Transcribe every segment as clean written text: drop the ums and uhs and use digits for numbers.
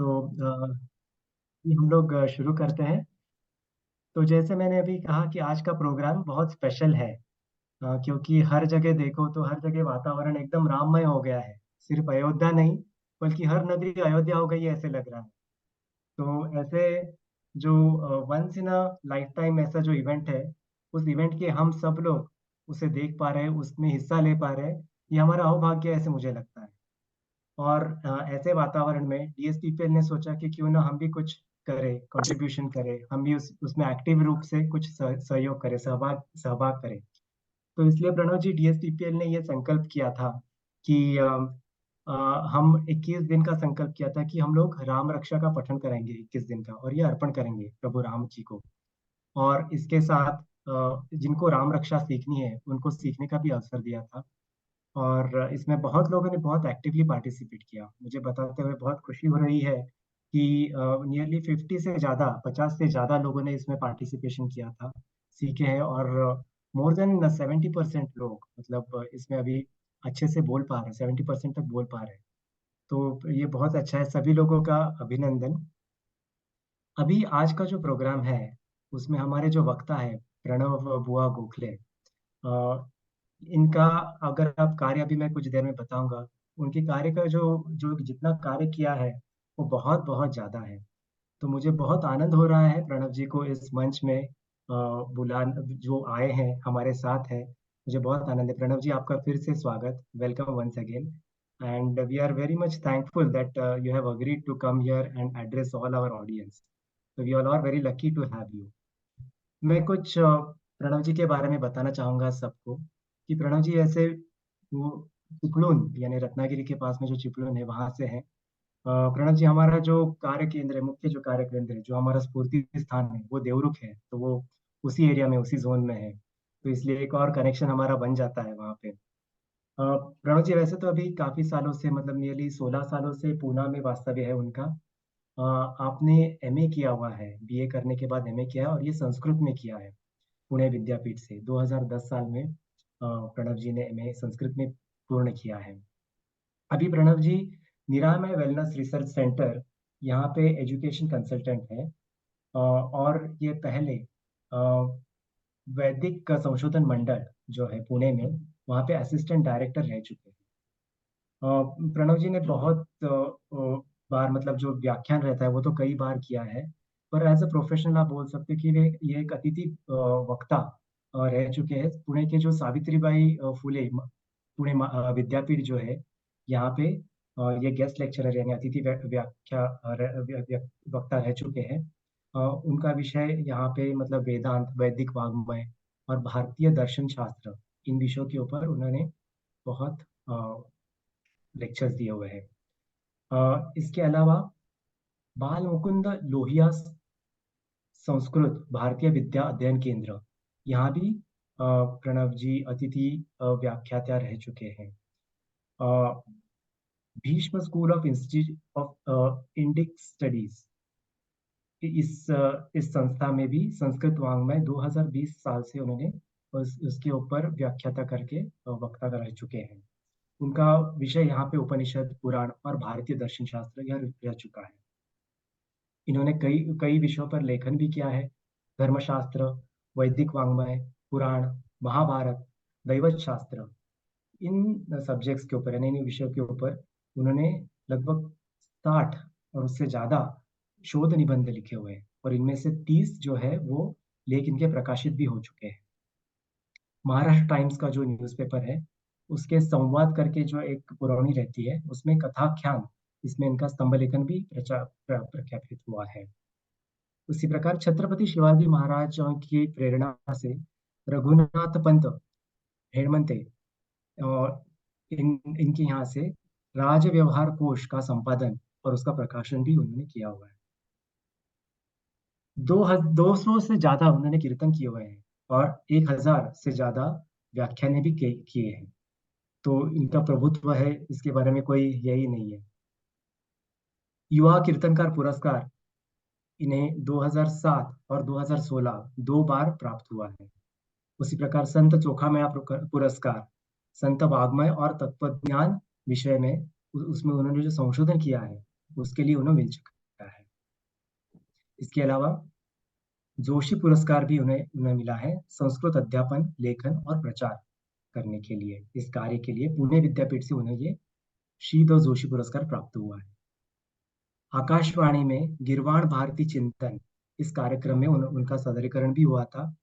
तो ये हम लोग शुरू करते हैं। तो जैसे मैंने अभी कहा कि आज का प्रोग्राम बहुत स्पेशल है। क्योंकि हर जगह देखो तो हर जगह वातावरण एकदम राममय हो गया है। सिर्फ अयोध्या नहीं, बल्कि हर नगरी अयोध्या हो गई है ऐसे लग रहा है। तो ऐसे जो once in a life time ऐसा जो इवेंट है, उस इवेंट के हम सब लोग उसे देख पा रहे हैं, उसमें हिस्सा ले पा रहे हैं। ये हमारा अहोभाग्य है, ऐसे मुझे लगता है। और ऐसे वातावरण में डीएसपीपीएल ने सोचा कि क्यों ना हम भी कुछ करें, कंट्रीब्यूशन करें, हम भी उसमें एक्टिव रूप से कुछ सहयोग करें, सहभाग सहभाग करें। तो इसलिए प्रणव जी, डीएसपीपीएल ने ये संकल्प किया था कि अ, हम 21 दिन का संकल्प किया था कि हम लोग राम रक्षा का पठन करेंगे 21 दिन का, और ये अर्पण करेंगे प्रभु राम जी को। और इसके साथ जिनको राम रक्षा सीखनी है उनको सीखने का भी अवसर दिया था। और इसमें बहुत लोगों ने बहुत एक्टिवली पार्टिसिपेट किया। मुझे बताते हुए बहुत खुशी हो रही है कि नियरली 50 से ज़्यादा लोगों ने इसमें पार्टिसिपेशन किया था, सीखे हैं। और मोर देन 70% लोग मतलब इसमें अभी अच्छे से बोल पा रहे हैं, 70% तक बोल पा रहे हैं। तो ये बहुत अच्छा है, सभी लोगों का अभिनंदन। अभी आज का जो प्रोग्राम है उसमें हमारे जो वक्ता है प्रणव बुआ गोखले, अ, इनका अगर आप कार्य अभी मैं कुछ देर में बताऊंगा। उनके कार्य का जो जो जितना कार्य किया है वो बहुत बहुत ज्यादा है। तो मुझे बहुत आनंद हो रहा है प्रणव जी को इस मंच में बुला जो आए हैं हमारे साथ है। मुझे बहुत आनंद है प्रणव जी, आपका फिर से स्वागत, welcome once again. And we are very much thankful that you have agreed to come here and address all our audience. So we all are very lucky to have you. मैं कुछ प्रणव जी के बारे में बताना चाहूंगा सबको कि प्रणव जी ऐसे वो चिपळूण यानी रत्नागिरी के पास में जो चिपळूण है वहां से है। प्रणव जी, हमारा जो कार्य केंद्र है, मुख्य जो कार्य केंद्र है, जो हमारा स्फूर्ति स्थान है वो देवरुख है। तो वो उसी एरिया में, उसी जोन में है। तो इसलिए एक और कनेक्शन हमारा बन जाता है वहाँ पे। प्रणव जी वैसे तो अभी काफी सालों से मतलब नियरली 16 सालों से पूना में वास्तव्य है उनका। आपने एमए किया हुआ है, बीए करने के बाद एमए किया है, और ये संस्कृत में किया है पुणे विद्यापीठ से 2010 साल में। प्रणव जी ने एमए संस्कृत में पूर्ण किया है। अभी प्रणव जी निरामय वेलनेस रिसर्च सेंटर यहाँ पे एजुकेशन कंसल्टेंट है। और ये पहले वैदिक संशोधन मंडल जो है पुणे में, वहाँ पे असिस्टेंट डायरेक्टर रह चुके हैं। प्रणव जी ने बहुत बार मतलब जो व्याख्यान रहता है वो तो कई बार किया है। पर एज अ प्रोफेशनल आप बोल सकते हैं कि वे ये एक अतिथि वक्ता रह चुके हैं पुणे के जो सावित्रीबाई फुले विद्यापीठ जो है यहाँ पे। ये गेस्ट लेक्चरर यानी अतिथि व्याख्या वक्ता रह चुके हैं। उनका विषय यहाँ पे मतलब वेदांत, वैदिक वाङ्मय और भारतीय दर्शन शास्त्र, इन विषयों के ऊपर उन्होंने बहुत लेक्चर्स दिए हुए हैं। इसके अलावा बाल मुकुंद लोहिया संस्कृत भारतीय विद्या अध्ययन केंद्र, यहाँ भी प्रणव जी अतिथि व्याख्याता रह चुके हैं। Uh, Bhishma school of institute of Indic studies, इस संस्था में भी संस्कृत वाङ्मय 2020 साल से उन्होंने उसके ऊपर व्याख्याता करके वक्ता रह चुके हैं। उनका विषय यहाँ पे उपनिषद, पुराण और भारतीय दर्शन शास्त्र यह रह चुका है। इन्होंने कई कई विषयों पर लेखन भी किया है। धर्मशास्त्र, वैदिक वाङ्मय, पुराण, महाभारत, दैवत शास्त्र, इन सब्जेक्ट्स के ऊपर यानी इन विषयों के ऊपर उन्होंने लगभग 60 और उससे ज्यादा शोध निबंध लिखे हुए हैं, और इनमें से 30 जो है वो लेख इनके प्रकाशित भी हो चुके हैं। महाराष्ट्र टाइम्स का जो न्यूज़पेपर है उसके संवाद करके जो एक पुरवनी रहती है उसमें कथाख्यान, इसमें इनका स्तंभ लेखन भी प्रख्यापित हुआ है। उसी प्रकार छत्रपति शिवाजी महाराज की प्रेरणा से रघुनाथ पंत हेमंते और इनके यहाँ से राज व्यवहार कोश का संपादन और उसका प्रकाशन भी उन्होंने किया हुआ है। 200 से ज्यादा उन्होंने कीर्तन किए हुए हैं, और 1000 से ज्यादा व्याख्यान भी किए हैं। तो इनका प्रभुत्व है, इसके बारे में कोई यही नहीं है। युवा कीर्तनकार पुरस्कार इन्हें 2007 और 2016 दो बार प्राप्त हुआ है। उसी प्रकार संत चोखामेळा पुरस्कार संत वाग्मय और तत्वज्ञान विषय में उसमें उन्होंने जो संशोधन किया है उसके लिए उन्हें मिल चुका है। इसके अलावा जोशी पुरस्कार भी उन्हें उन्हें मिला है संस्कृत अध्यापन, लेखन और प्रचार करने के लिए। इस कार्य के लिए पुणे विद्यापीठ से उन्हें ये श्री द जोशी पुरस्कार प्राप्त हुआ है। आकाशवाणी में गिरवाण भारती चिंतन इस कार्यक्रम में उनका सादरीकरण भी हुआ था।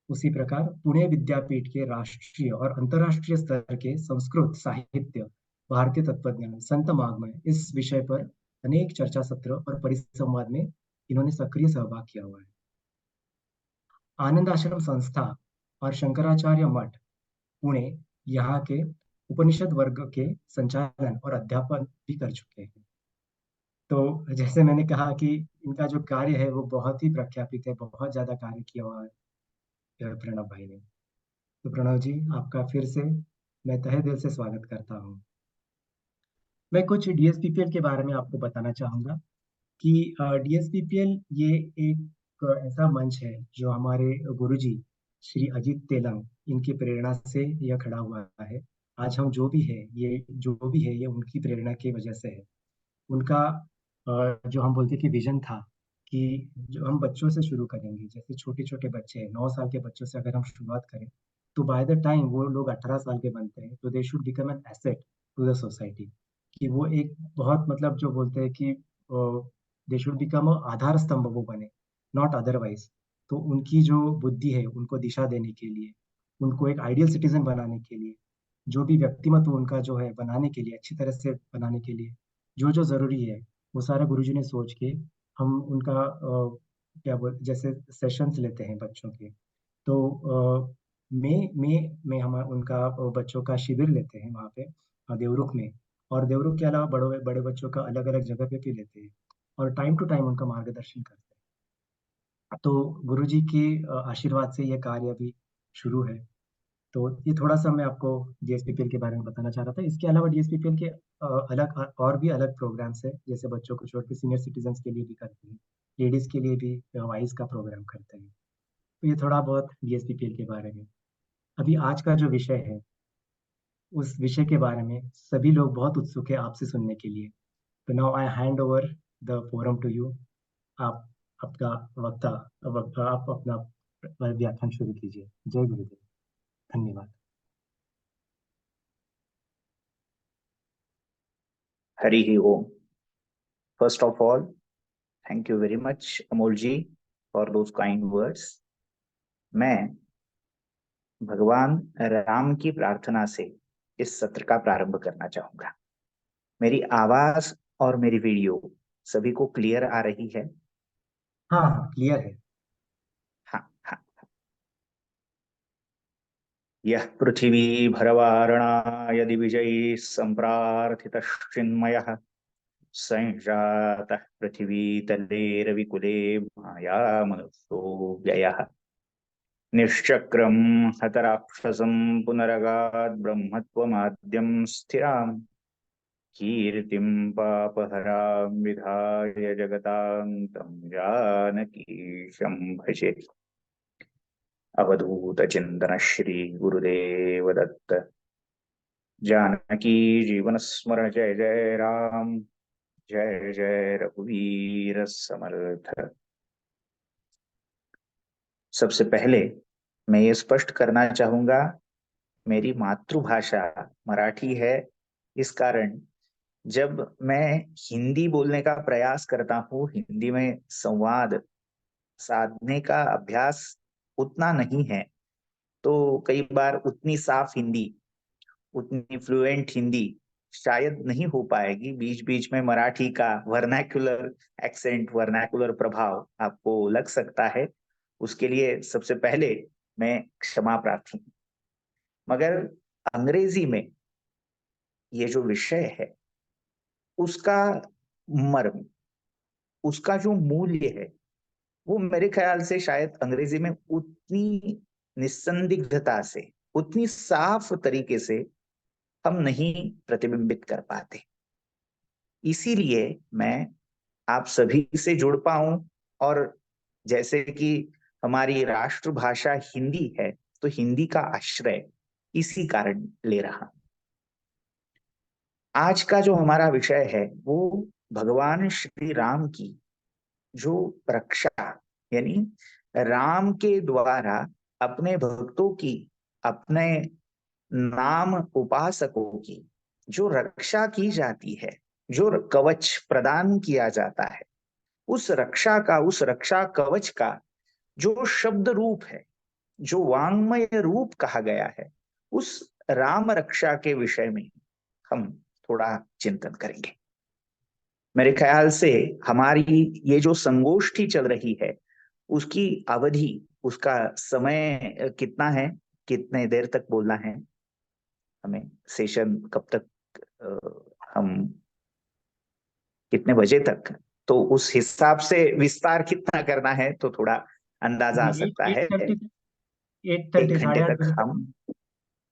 उसी प्रकार पुणे विद्यापीठ के राष्ट्रीय और अंतर्राष्ट्रीय स्तर के संस्कृत साहित्य, भारतीय तत्वज्ञान, संत मागमय इस विषय पर अनेक चर्चा सत्र और परिसंवाद में इन्होंने सक्रिय सहभाग किया हुआ है। आनंद आश्रम संस्था और शंकराचार्य मठ पुणे यहाँ के उपनिषद वर्ग के संचालन और अध्यापन भी कर चुके हैं। तो जैसे मैंने कहा कि इनका जो कार्य है वो बहुत ही प्रख्यापित है, बहुत ज्यादा कार्य किया हुआ है प्रणव भाई ने। तो प्रणव जी, आपका फिर से मैं तहे दिल से स्वागत करता हूँ। मैं कुछ डीएसपीपीएल के बारे में आपको बताना चाहूंगा कि डीएसपीपीएल ये एक ऐसा मंच है जो हमारे गुरुजी श्री अजीत तेलंग इनकी प्रेरणा से यह खड़ा हुआ है। आज हम जो भी है ये उनकी प्रेरणा की वजह से है। उनका जो हम बोलते कि विजन था कि जो हम बच्चों से शुरू करेंगे, जैसे छोटे छोटे बच्चे हैं, 9 साल के बच्चों से अगर हम शुरुआत करें तो बाय द टाइम वो लोग 18 साल के बनते हैं तो they should become an asset to the society. कि वो एक बहुत मतलब जो बोलते हैं कि दे शुड बिकम आधार स्तंभ वो बने, नॉट अदरवाइज। तो उनकी जो बुद्धि है उनको दिशा देने के लिए, उनको एक आइडियल सिटीजन बनाने के लिए, जो भी व्यक्तिमत्व उनका जो है बनाने के लिए, अच्छी तरह से बनाने के लिए जो जो जरूरी है वो सारा गुरुजी ने सोच के हम उनका क्या बोल जैसे सेशंस लेते हैं बच्चों के। तो मई में हम उनका बच्चों का शिविर लेते हैं वहाँ पे देवरुख में। और देवरुख के अलावा बड़े बड़े बच्चों का अलग अलग जगह पे भी लेते हैं और टाइम टू टाइम उनका मार्गदर्शन करते हैं। तो गुरुजी की आशीर्वाद से ये कार्य अभी शुरू है। तो ये थोड़ा सा मैं आपको डीएसपीपीएल के बारे में बताना चाह रहा था। इसके अलावा डीएसपीपीएल के और भी अलग प्रोग्राम्स है, जैसे बच्चों को छोड़ के सीनियर सिटीजन्स के लिए भी करते हैं, लेडीज के लिए भी वाइस का प्रोग्राम करते हैं। तो ये थोड़ा बहुत डीएसपीपीएल के बारे में। अभी आज का जो विषय है उस विषय के बारे में सभी लोग बहुत उत्सुक है आपसे सुनने के लिए। तो now I hand over the forum to you. आप आपका आप अपना व्याख्यान शुरू कीजिए। जय गुरुदेव। धन्यवाद। हरि ही ओम। First of all, thank you very much, Amol ji, for those kind words. मैं भगवान राम की प्रार्थना से इस सत्र का प्रारंभ करना चाहूंगा। मेरी आवाज और मेरी वीडियो सभी को क्लियर आ रही है? हाँ हाँ, क्लियर है। हाँ हाँ। यह पृथिवी भरवारणा यदि विजयी संप्रार्थितश्चिन्मयः संजातः पृथिवी तले रविकुले माया मनुष्यो व्ययः निश्चक्रं हतराक्षसं पुनरगाद् ब्रह्मत्वमाद्यं स्थिराम् कीर्तिं पापहरां विधाय जगतान्तं जानकीशं भजे। अवधूतचिन्तन श्री गुरुदेव दत्त। जानकी जीवन स्मरण जय जय राम, जय जय रघुवीर समर्थ। सबसे पहले मैं ये स्पष्ट करना चाहूंगा, मेरी मातृभाषा मराठी है। इस कारण जब मैं हिंदी बोलने का प्रयास करता हूँ, हिंदी में संवाद साधने का अभ्यास उतना नहीं है, तो कई बार उतनी साफ हिंदी, उतनी फ्लुएंट हिंदी शायद नहीं हो पाएगी। बीच बीच में मराठी का वर्नाक्युलर एक्सेंट, वर्नाक्युलर प्रभाव आपको लग सकता है। उसके लिए सबसे पहले मैं क्षमा प्रार्थी हूँ। मगर अंग्रेजी में ये जो विषय है उसका मर्म, उसका जो मूल्य है, वो मेरे ख्याल से शायद अंग्रेजी में उतनी निस्संदिग्धता से, उतनी साफ तरीके से हम नहीं प्रतिबिंबित कर पाते। इसीलिए मैं आप सभी से जुड़ पाऊं, और जैसे कि हमारी राष्ट्रभाषा हिंदी है तो हिंदी का आश्रय इसी कारण ले रहा। आज का जो हमारा विषय है वो भगवान श्री राम की जो रक्षा, यानी राम के द्वारा अपने भक्तों की, अपने नाम उपासकों की जो रक्षा की जाती है, जो कवच प्रदान किया जाता है, उस रक्षा का, उस रक्षा कवच का जो शब्द रूप है, जो वांग्मय रूप कहा गया है, उस राम रक्षा के विषय में हम थोड़ा चिंतन करेंगे। मेरे ख्याल से हमारी ये जो संगोष्ठी चल रही है, उसकी अवधि, उसका समय कितना है, कितने देर तक बोलना है हमें, सेशन कब तक, हम कितने बजे तक, तो उस हिसाब से विस्तार कितना करना है तो थोड़ा अंदाजा आ जी सकता एट है। थर्टी एट एक थर्टी घंटे साढ़े आठ तक बजे तक। हम,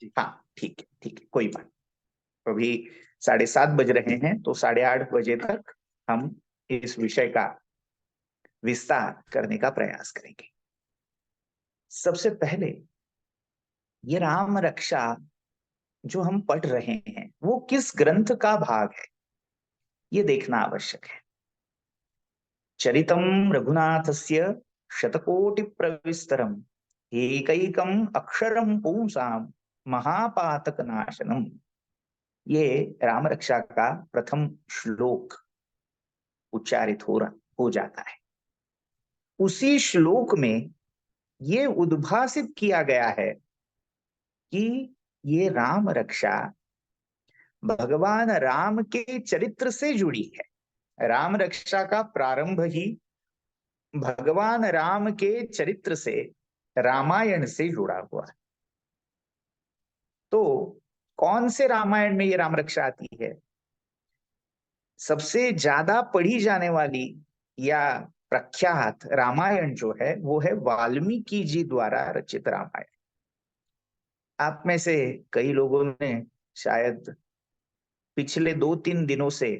जी। हाँ ठीक है, ठीक है, कोई बात। तो अभी 7:30 बज रहे हैं, तो 8:30 बजे तक हम इस विषय का विस्तार करने का प्रयास करेंगे। सबसे पहले ये राम रक्षा जो हम पढ़ रहे हैं वो किस ग्रंथ का भाग है, ये देखना आवश्यक है। चरितम रघुनाथस्य शतकोटि प्रविस्तरम एकैकम अक्षरम पुंसाम महापातक नाशनम, ये राम रक्षा का प्रथम श्लोक उच्चारित हो जाता है। उसी श्लोक में ये उद्भासित किया गया है कि ये राम रक्षा भगवान राम के चरित्र से जुड़ी है। राम रक्षा का प्रारंभ ही भगवान राम के चरित्र से, रामायण से जुड़ा हुआ है। तो कौन से रामायण में ये राम रक्षा आती है? सबसे ज्यादा पढ़ी जाने वाली या प्रख्यात रामायण जो है वो है वाल्मीकि जी द्वारा रचित रामायण। आप में से कई लोगों ने शायद पिछले 2-3 दिनों से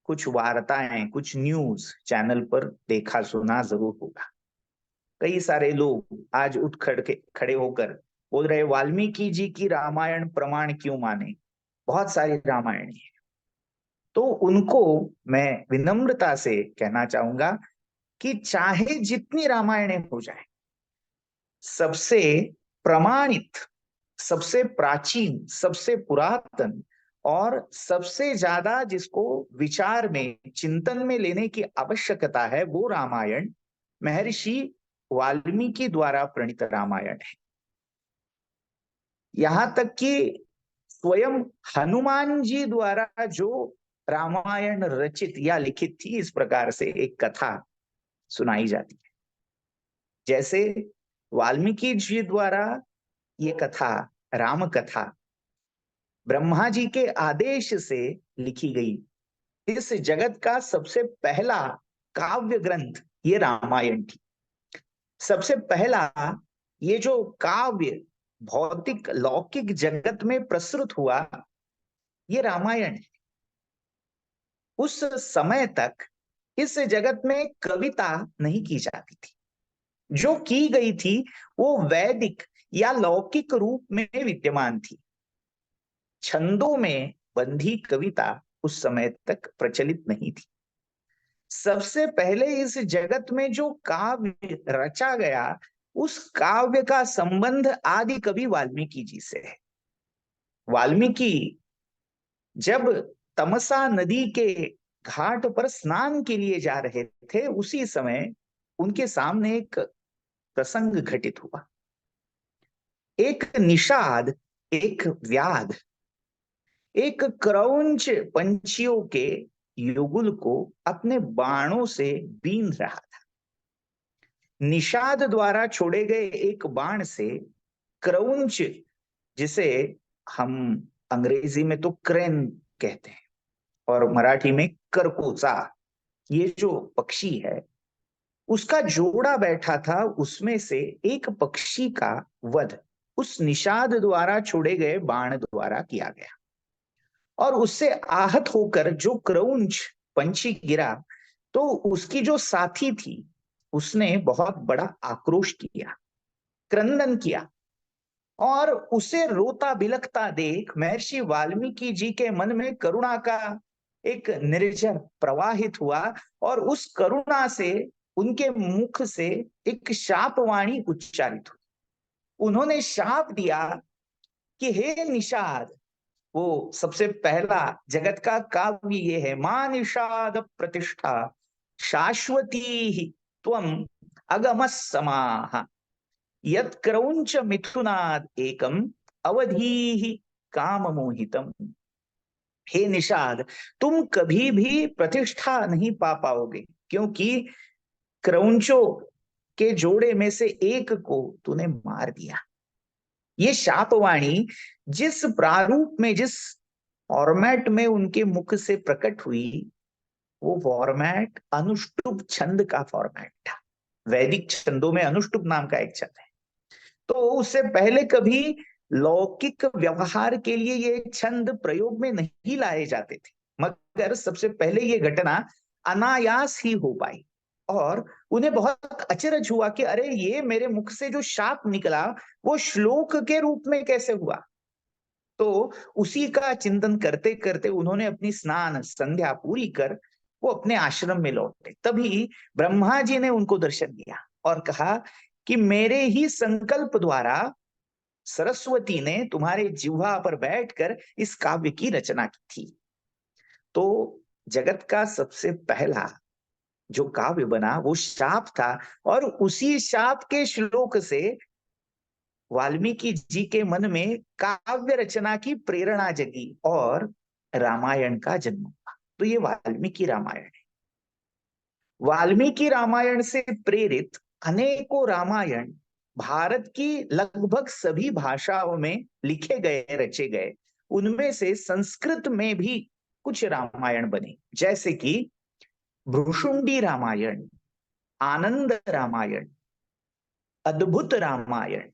कुछ वार्ताएं, कुछ न्यूज चैनल पर देखा सुना जरूर होगा। कई सारे लोग आज उठ खड़े होकर बोल रहे वाल्मीकि जी की रामायण प्रमाण क्यों माने, बहुत सारी रामायण है। तो उनको मैं विनम्रता से कहना चाहूंगा कि चाहे जितनी रामायणें हो जाए, सबसे प्रमाणित, सबसे प्राचीन, सबसे पुरातन और सबसे ज्यादा जिसको विचार में, चिंतन में लेने की आवश्यकता है, वो रामायण महर्षि वाल्मीकि द्वारा प्रणीत रामायण है। यहां तक कि स्वयं हनुमान जी द्वारा जो रामायण रचित या लिखित थी, इस प्रकार से एक कथा सुनाई जाती है। जैसे वाल्मीकि जी द्वारा ये कथा, राम कथा, ब्रह्मा जी के आदेश से लिखी गई इस जगत का सबसे पहला काव्य ग्रंथ ये रामायण थी। सबसे पहला ये जो काव्य भौतिक लौकिक जगत में प्रसृत हुआ, ये रामायण है। उस समय तक इस जगत में कविता नहीं की जाती थी। जो की गई थी वो वैदिक या लौकिक रूप में विद्यमान थी। छंदों में बंधी कविता उस समय तक प्रचलित नहीं थी। सबसे पहले इस जगत में जो काव्य रचा गया, उस काव्य का संबंध आदि कवि वाल्मीकि जी से है। वाल्मीकि जब तमसा नदी के घाट पर स्नान के लिए जा रहे थे, उसी समय उनके सामने एक प्रसंग घटित हुआ। एक निषाद, एक व्याध, एक क्रौंच पंछियों के युगुल को अपने बाणों से बींध रहा था। निषाद द्वारा छोड़े गए एक बाण से क्रौंच, जिसे हम अंग्रेजी में तो क्रेन कहते हैं और मराठी में करकोचा, ये जो पक्षी है उसका जोड़ा बैठा था, उसमें से एक पक्षी का वध उस निषाद द्वारा छोड़े गए बाण द्वारा किया गया और उससे आहत होकर जो क्रौंच पंछी गिरा, तो उसकी जो साथी थी उसने बहुत बड़ा आक्रोश किया, क्रंदन किया और उसे रोता बिलखता देख महर्षि वाल्मीकि जी के मन में करुणा का एक निर्झर प्रवाहित हुआ और उस करुणा से उनके मुख से एक शापवाणी उच्चारित हुई। उन्होंने शाप दिया कि हे निषाद, वो सबसे पहला जगत का काव्य ये है, मां निषाद प्रतिष्ठा शाश्वती ही त्वम अगमस समाह यत् क्रौंच मिथुनाद एकम अवधि काम मोहितम। हे निषाद, तुम कभी भी प्रतिष्ठा नहीं पा पाओगे, क्योंकि क्रौंचों के जोड़े में से एक को तूने मार दिया। ये शापवाणी जिस प्रारूप में, जिस फॉर्मेट में उनके मुख से प्रकट हुई, वो फॉर्मेट अनुष्टुप छंद का फॉर्मेट था। वैदिक छंदों में अनुष्टुप नाम का एक छंद है। तो उससे पहले कभी लौकिक व्यवहार के लिए ये छंद प्रयोग में नहीं लाए जाते थे, मगर सबसे पहले ये घटना अनायास ही हो पाई और उन्हें बहुत अचरज हुआ कि अरे, ये मेरे मुख से जो शाप निकला वो श्लोक के रूप में कैसे हुआ। तो उसी का चिंतन करते करते उन्होंने अपनी स्नान संध्या पूरी कर वो अपने आश्रम में लौटे। तभी ब्रह्मा जी ने उनको दर्शन दिया और कहा कि मेरे ही संकल्प द्वारा सरस्वती ने तुम्हारे जिह्वा पर बैठकर इस काव्य की रचना की थी। तो जगत का सबसे पहला जो काव्य बना वो शाप था और उसी शाप के श्लोक से वाल्मीकि जी के मन में काव्य रचना की प्रेरणा जगी और रामायण का जन्म हुआ। तो ये वाल्मीकि रामायण है। वाल्मीकि रामायण से प्रेरित अनेकों रामायण भारत की लगभग सभी भाषाओं में लिखे गए, रचे गए। उनमें से संस्कृत में भी कुछ रामायण बने, जैसे कि भ्रुशुंडी रामायण, आनंद रामायण, अद्भुत रामायण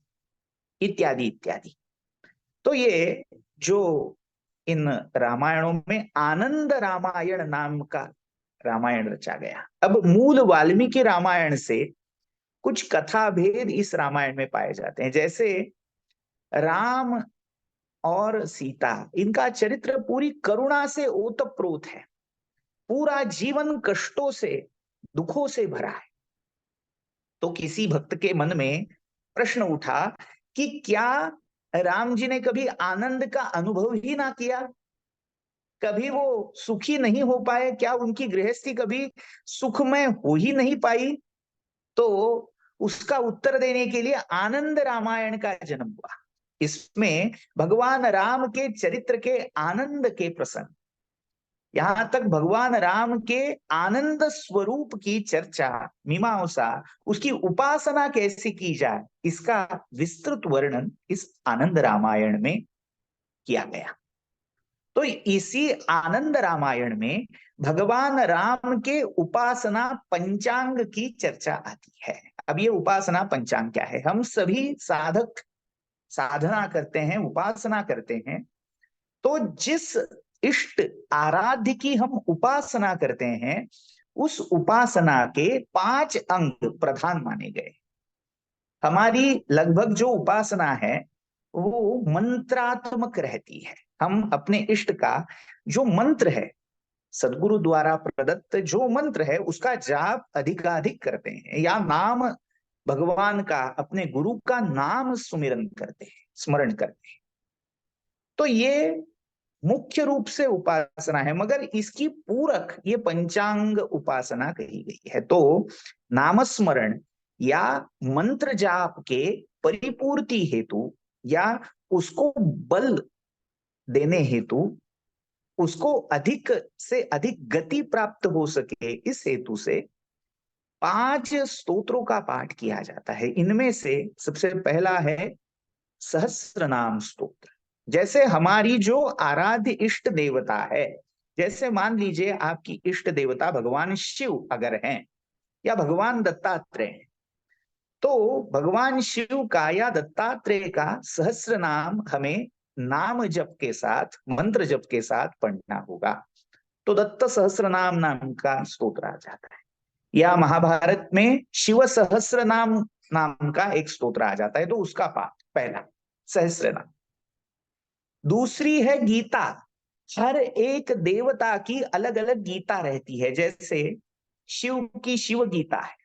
इत्यादि इत्यादि। तो ये जो इन रामायणों में आनंद रामायण नाम का रामायण रचा गया। अब मूल वाल्मीकि रामायण से कुछ कथा भेद इस रामायण में पाए जाते हैं। जैसे राम और सीता, इनका चरित्र पूरी करुणा से ओतप्रोत है, पूरा जीवन कष्टों से, दुखों से भरा है। तो किसी भक्त के मन में प्रश्न उठा कि क्या राम जी ने कभी आनंद का अनुभव ही ना किया, कभी वो सुखी नहीं हो पाए, क्या उनकी गृहस्थी कभी सुखमय हो ही नहीं पाई? तो उसका उत्तर देने के लिए आनंद रामायण का जन्म हुआ। इसमें भगवान राम के चरित्र के आनंद के प्रसंग, यहां तक भगवान राम के आनंद स्वरूप की चर्चा, मीमांसा, उसकी उपासना कैसे की जाए, इसका विस्तृत वर्णन इस आनंद रामायण में किया गया। तो इसी आनंद रामायण में भगवान राम के उपासना पंचांग की चर्चा आती है। अब ये उपासना पंचांग क्या है? हम सभी साधक साधना करते हैं, उपासना करते हैं, तो जिस इष्ट आराध्य की हम उपासना करते हैं, उस उपासना के 5 अंग प्रधान माने गए। हमारी लगभग जो उपासना है वो मंत्रात्मक रहती है। हम अपने इष्ट का जो मंत्र है, सदगुरु द्वारा प्रदत्त जो मंत्र है, उसका जाप अधिकाधिक करते हैं, या नाम भगवान का, अपने गुरु का नाम सुमिरन करते हैं, स्मरण करते हैं। तो ये मुख्य रूप से उपासना है, मगर इसकी पूरक ये पंचांग उपासना कही गई है। तो नामस्मरण या मंत्र जाप के परिपूर्ति हेतु या उसको बल देने हेतु, उसको अधिक से अधिक गति प्राप्त हो सके, इस हेतु से 5 स्तोत्रों का पाठ किया जाता है। इनमें से सबसे पहला है सहस्रनाम स्तोत्र। जैसे हमारी जो आराध्य इष्ट देवता है, जैसे मान लीजिए आपकी इष्ट देवता भगवान शिव अगर हैं या भगवान दत्तात्रेय हैं, तो भगवान शिव का या दत्तात्रेय का सहस्र नाम हमें नाम जप के साथ, मंत्र जप के साथ पढ़ना होगा। तो दत्त सहस्र नाम का स्तोत्र आ जाता है। या महाभारत में शिव सहस्र नाम का एक स्तोत्र आ जाता है, तो उसका पाठ पहला सहस्र नाम। दूसरी है गीता, हर एक देवता की अलग अलग गीता रहती है। जैसे शिव की शिव गीता है,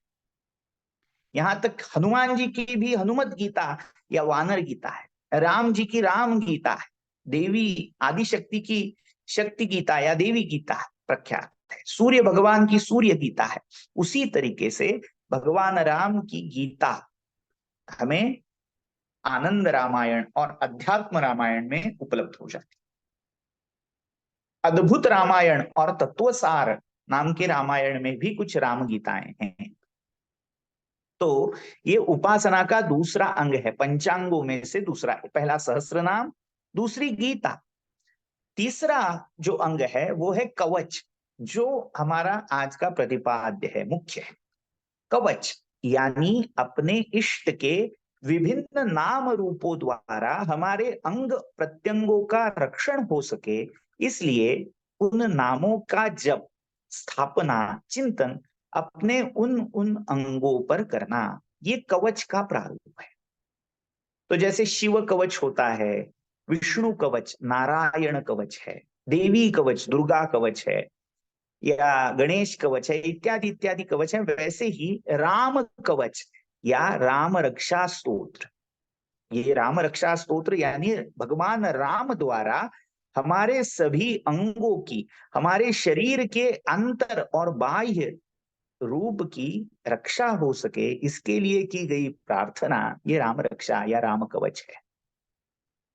यहां तक हनुमान जी की भी हनुमत गीता या वानर गीता है, राम जी की राम गीता है, देवी आदिशक्ति की शक्ति गीता या देवी गीता प्रख्यात है, सूर्य भगवान की सूर्य गीता है। उसी तरीके से भगवान राम की गीता हमें आनंद रामायण और अध्यात्म रामायण में उपलब्ध हो जाती है। अद्भुत रामायण और तत्वसार नाम के रामायण में भी कुछ राम गीताएं हैं। तो ये उपासना का दूसरा अंग है, पंचांगों में से दूसरा है। पहला सहस्त्र नाम, दूसरी गीता, तीसरा जो अंग है वो है कवच, जो हमारा आज का प्रतिपाद्य है, मुख्य है। कवच यानी अपने इष्ट के विभिन्न नाम रूपों द्वारा हमारे अंग प्रत्यंगों का रक्षण हो सके, इसलिए उन नामों का जप, स्थापना, चिंतन अपने उन उन अंगों पर करना, ये कवच का प्रारूप है। तो जैसे शिव कवच होता है, विष्णु कवच नारायण कवच है, देवी कवच दुर्गा कवच है, या गणेश कवच है, इत्यादि इत्यादि कवच है, वैसे ही राम कवच या राम रक्षा स्तोत्र, ये राम रक्षा स्तोत्र यानी भगवान राम द्वारा हमारे सभी अंगों की, हमारे शरीर के अंतर और बाह्य रूप की रक्षा हो सके, इसके लिए की गई प्रार्थना, ये राम रक्षा या राम कवच है।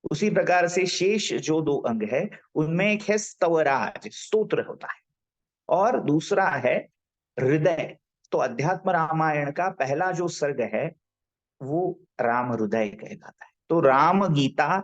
उसी प्रकार से शेष जो दो अंग है, उनमें एक है स्तवराज, स्तोत्र होता है, और दूसरा है हृदय। तो अध्यात्म रामायण का पहला जो सर्ग है वो राम हृदय कहलाता है। तो राम गीता,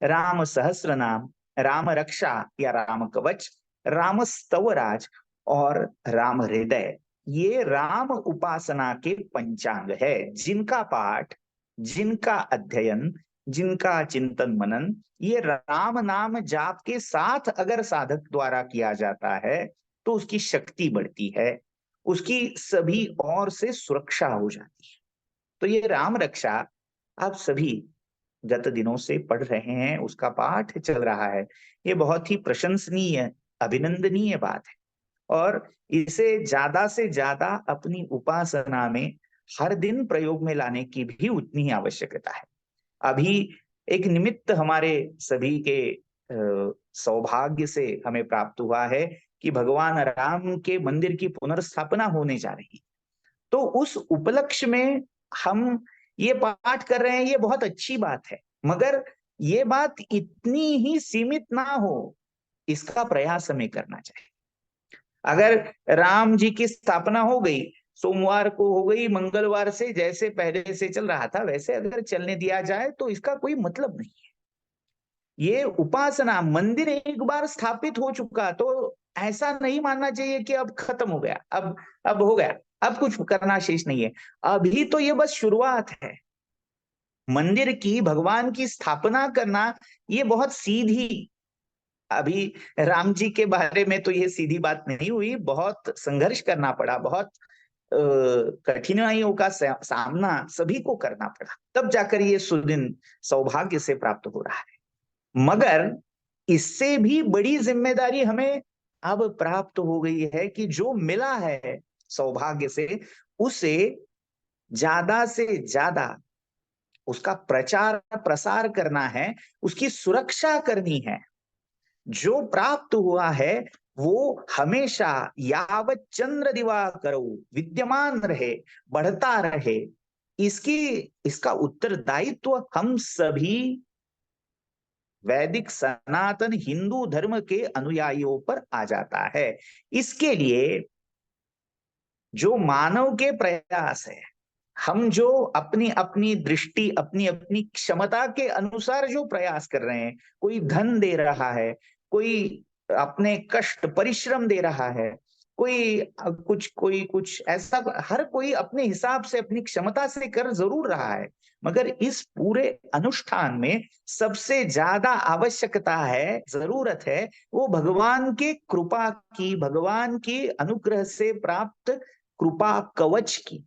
राम सहस्त्र नाम, राम रक्षा या राम कवच, राम स्तवराज और राम हृदय, ये राम उपासना के पंचांग है, जिनका पाठ, जिनका अध्ययन, जिनका चिंतन मनन ये राम नाम जाप के साथ अगर साधक द्वारा किया जाता है तो उसकी शक्ति बढ़ती है, उसकी सभी ओर से सुरक्षा हो जाती है। तो ये राम रक्षा आप सभी गत दिनों से पढ़ रहे हैं, उसका पाठ चल रहा है, ये बहुत ही प्रशंसनीय, अभिनंदनीय बात है। और इसे ज्यादा से ज्यादा अपनी उपासना में हर दिन प्रयोग में लाने की भी उतनी ही आवश्यकता है। अभी एक निमित्त हमारे सभी के सौभाग्य से हमें प्राप्त हुआ है कि भगवान राम के मंदिर की पुनर्स्थापना होने जा रही है। तो उस उपलक्ष्य में हम ये पाठ कर रहे हैं, ये बहुत अच्छी बात है, मगर ये बात इतनी ही सीमित ना हो, इसका प्रयास हमें करना चाहिए। अगर राम जी की स्थापना हो गई, सोमवार को हो गई, मंगलवार से जैसे पहले से चल रहा था वैसे अगर चलने दिया जाए तो इसका कोई मतलब नहीं है। ये उपासना, मंदिर एक बार स्थापित हो चुका तो ऐसा नहीं मानना चाहिए कि अब खत्म हो गया, अब हो गया, अब कुछ करना शेष नहीं है। अभी तो ये बस शुरुआत है। मंदिर की, भगवान की स्थापना करना ये बहुत सीधी, अभी राम जी के बारे में तो ये सीधी बात नहीं हुई, बहुत संघर्ष करना पड़ा, बहुत कठिनाइयों का सामना सभी को करना पड़ा, तब जाकर ये सुदिन सौभाग्य से प्राप्त हो रहा है। मगर इससे भी बड़ी जिम्मेदारी हमें अब प्राप्त हो गई है कि जो मिला है सौभाग्य से, उसे ज्यादा से ज्यादा उसका प्रचार प्रसार करना है, उसकी सुरक्षा करनी है। जो प्राप्त हुआ है वो हमेशा यावत चंद्र दिवाकरो विद्यमान रहे, बढ़ता रहे, इसकी इसका उत्तरदायित्व हम सभी वैदिक सनातन हिंदू धर्म के अनुयायियों पर आ जाता है। इसके लिए जो मानव के प्रयास है, हम जो अपनी अपनी दृष्टि, अपनी अपनी क्षमता के अनुसार जो प्रयास कर रहे हैं, कोई धन दे रहा है, कोई अपने कष्ट परिश्रम दे रहा है, कोई कुछ ऐसा, हर कोई अपने हिसाब से अपनी क्षमता से कर जरूर रहा है, मगर इस पूरे अनुष्ठान में सबसे ज्यादा आवश्यकता है, जरूरत है, वो भगवान के कृपा की, भगवान की अनुग्रह से प्राप्त कृपा कवच की।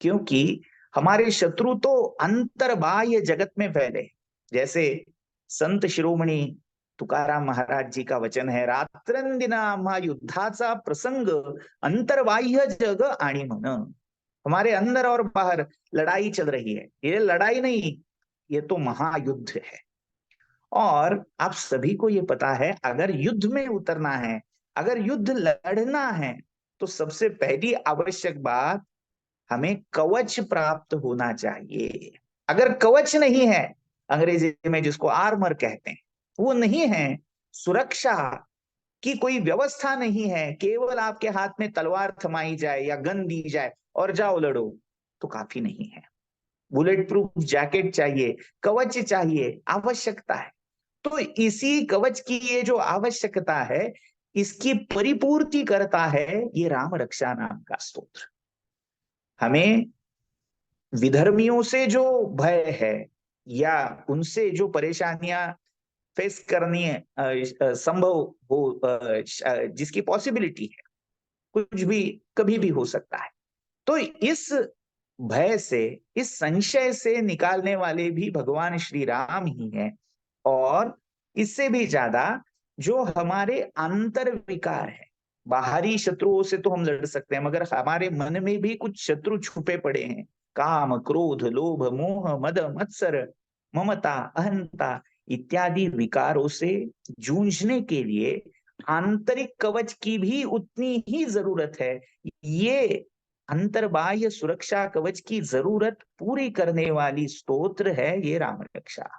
क्योंकि हमारे शत्रु तो अंतर बाह्य जगत में फैले, जैसे संत शिरोमणि तुकाराम महाराज जी का वचन है, रात्रंदिना आम्हा युद्धाचा प्रसंग, अंतर्बाह्य जग आणि मन। हमारे अंदर और बाहर लड़ाई चल रही है। ये लड़ाई नहीं, ये तो महायुद्ध है। और आप सभी को ये पता है, अगर युद्ध में उतरना है, अगर युद्ध लड़ना है, तो सबसे पहली आवश्यक बात, हमें कवच प्राप्त होना चाहिए। अगर कवच नहीं है, अंग्रेजी में जिसको आर्मर कहते हैं, वो नहीं है, सुरक्षा की कोई व्यवस्था नहीं है, केवल आपके हाथ में तलवार थमाई जाए या गन दी जाए और जाओ लड़ो, तो काफी नहीं है। बुलेट प्रूफ जैकेट चाहिए, कवच चाहिए, आवश्यकता है। तो इसी कवच की ये जो आवश्यकता है, इसकी परिपूर्ति करता है ये राम रक्षा नाम का स्तोत्र। हमें विधर्मियों से जो भय है या उनसे जो परेशानियां फेस करनी है, संभव हो, जिसकी पॉसिबिलिटी है, कुछ भी कभी भी हो सकता है, तो इस भय से, इस संशय से निकालने वाले भी भगवान श्री राम ही हैं। और इससे भी ज्यादा जो हमारे आंतर विकार है, बाहरी शत्रुओं से तो हम लड़ सकते हैं, मगर हमारे मन में भी कुछ शत्रु छुपे पड़े हैं, काम, क्रोध, लोभ, मोह, मद, मत्सर, ममता, अहंता इत्यादि विकारों से जूझने के लिए आंतरिक कवच की भी उतनी ही जरूरत है। ये अंतर्बाह्य सुरक्षा कवच की जरूरत पूरी करने वाली स्तोत्र है ये राम रक्षा।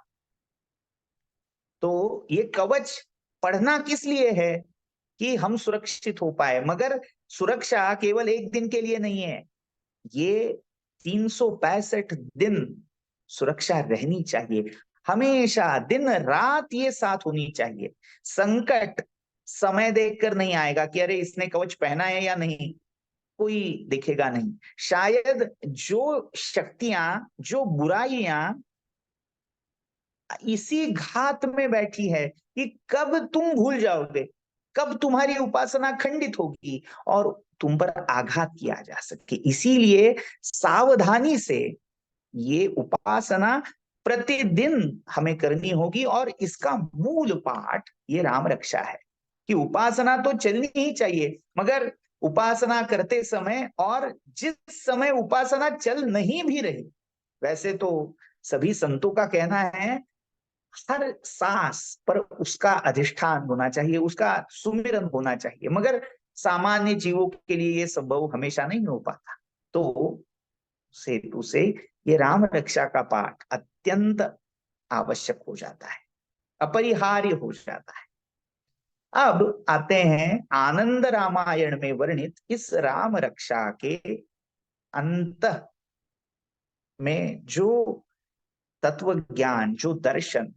तो ये कवच पढ़ना किस लिए है? कि हम सुरक्षित हो पाए। मगर सुरक्षा केवल एक दिन के लिए नहीं है, ये 365 दिन सुरक्षा रहनी चाहिए। हमेशा दिन रात ये साथ होनी चाहिए। संकट समय देखकर नहीं आएगा कि अरे इसने कवच पहना है या नहीं, कोई दिखेगा नहीं। शायद जो शक्तियां, जो बुराइयां इसी घात में बैठी है कि कब तुम भूल जाओगे, कब तुम्हारी उपासना खंडित होगी और तुम पर आघात किया जा सके। इसीलिए सावधानी से ये उपासना प्रतिदिन हमें करनी होगी। और इसका मूल पाठ ये राम रक्षा है कि उपासना तो चलनी ही चाहिए, मगर उपासना करते समय और जिस समय उपासना चल नहीं भी रही, वैसे तो सभी संतों का कहना है हर सांस पर उसका अधिष्ठान होना चाहिए, उसका सुमिरन होना चाहिए, मगर सामान्य जीवों के लिए ये संभव हमेशा नहीं हो पाता। तो सेतु से ये राम रक्षा का पाठ अत्यंत आवश्यक हो जाता है, अपरिहार्य हो जाता है। अब आते हैं आनंद रामायण में वर्णित इस राम रक्षा के अंत में जो तत्व ज्ञान, जो दर्शन,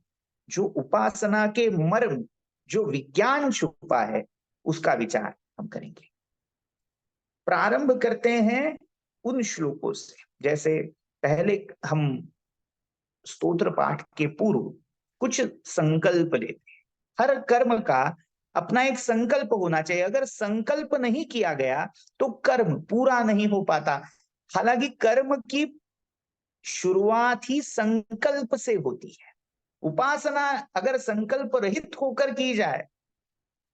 जो उपासना के मर्म, जो विज्ञान छुपा है, उसका विचार हम करेंगे। प्रारंभ करते हैं उन श्लोकों से। जैसे पहले हम स्तोत्र पाठ के पूर्व कुछ संकल्प लेते हैं। हर कर्म का अपना एक संकल्प होना चाहिए। अगर संकल्प नहीं किया गया तो कर्म पूरा नहीं हो पाता। हालांकि कर्म की शुरुआत ही संकल्प से होती है। उपासना अगर संकल्प रहित होकर की जाए,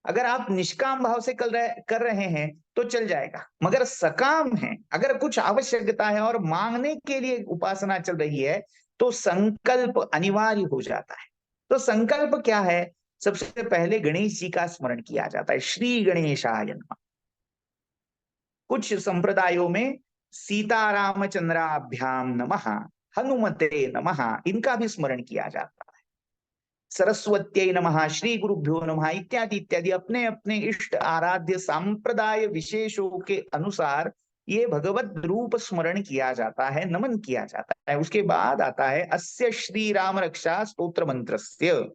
अगर आप निष्काम भाव से कर रहे हैं तो चल जाएगा, मगर सकाम है, अगर कुछ आवश्यकता है और मांगने के लिए उपासना चल रही है, तो संकल्प अनिवार्य हो जाता है। तो संकल्प क्या है? सबसे पहले गणेश जी का स्मरण किया जाता है, श्री गणेशाय नमः। कुछ संप्रदायों में सीतारामचंद्राभ्याम नमः, हनुमते नमः, इनका भी स्मरण किया जाता है। सरस्वत्यै नमः, श्री गुरुभ्यो नमः इत्यादि इत्यादि अपने अपने इष्ट आराध्य संप्रदाय विशेषों के अनुसार ये भगवत रूप स्मरण किया जाता है, नमन किया जाता है। उसके बाद आता है अस्य श्री राम रक्षा स्तोत्र मंत्रस्य।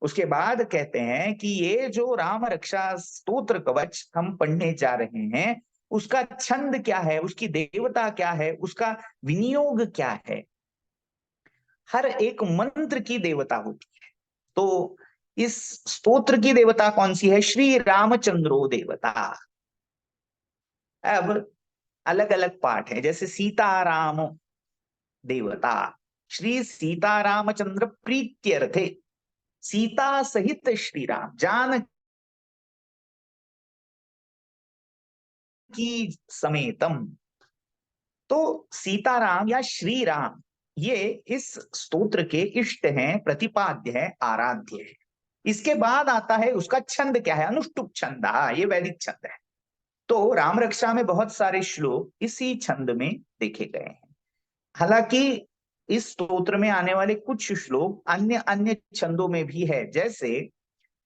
उसके बाद कहते हैं कि ये जो राम रक्षा स्तोत्र कवच हम पढ़ने जा रहे हैं, उसका छंद क्या है, उसकी देवता क्या है, उसका विनियोग क्या है। हर एक मंत्र की देवता होती है। तो इस स्तोत्र की देवता कौन सी है? श्री रामचंद्रो देवता। अब अलग अलग पाठ है, जैसे सीताराम देवता, श्री सीतारामचंद्र प्रीत्यर्थे, सीता सहित श्री राम, जानकी समेतम। तो सीताराम या श्री राम ये इस स्तोत्र के इष्ट हैं, प्रतिपाद्य है, आराध्य है। इसके बाद आता है उसका छंद क्या है, अनुष्टुप छंद, ये वैदिक छंद है। तो राम रक्षा में बहुत सारे श्लोक इसी छंद में देखे गए हैं। हालांकि इस स्तोत्र में आने वाले कुछ श्लोक अन्य अन्य छंदों में भी है। जैसे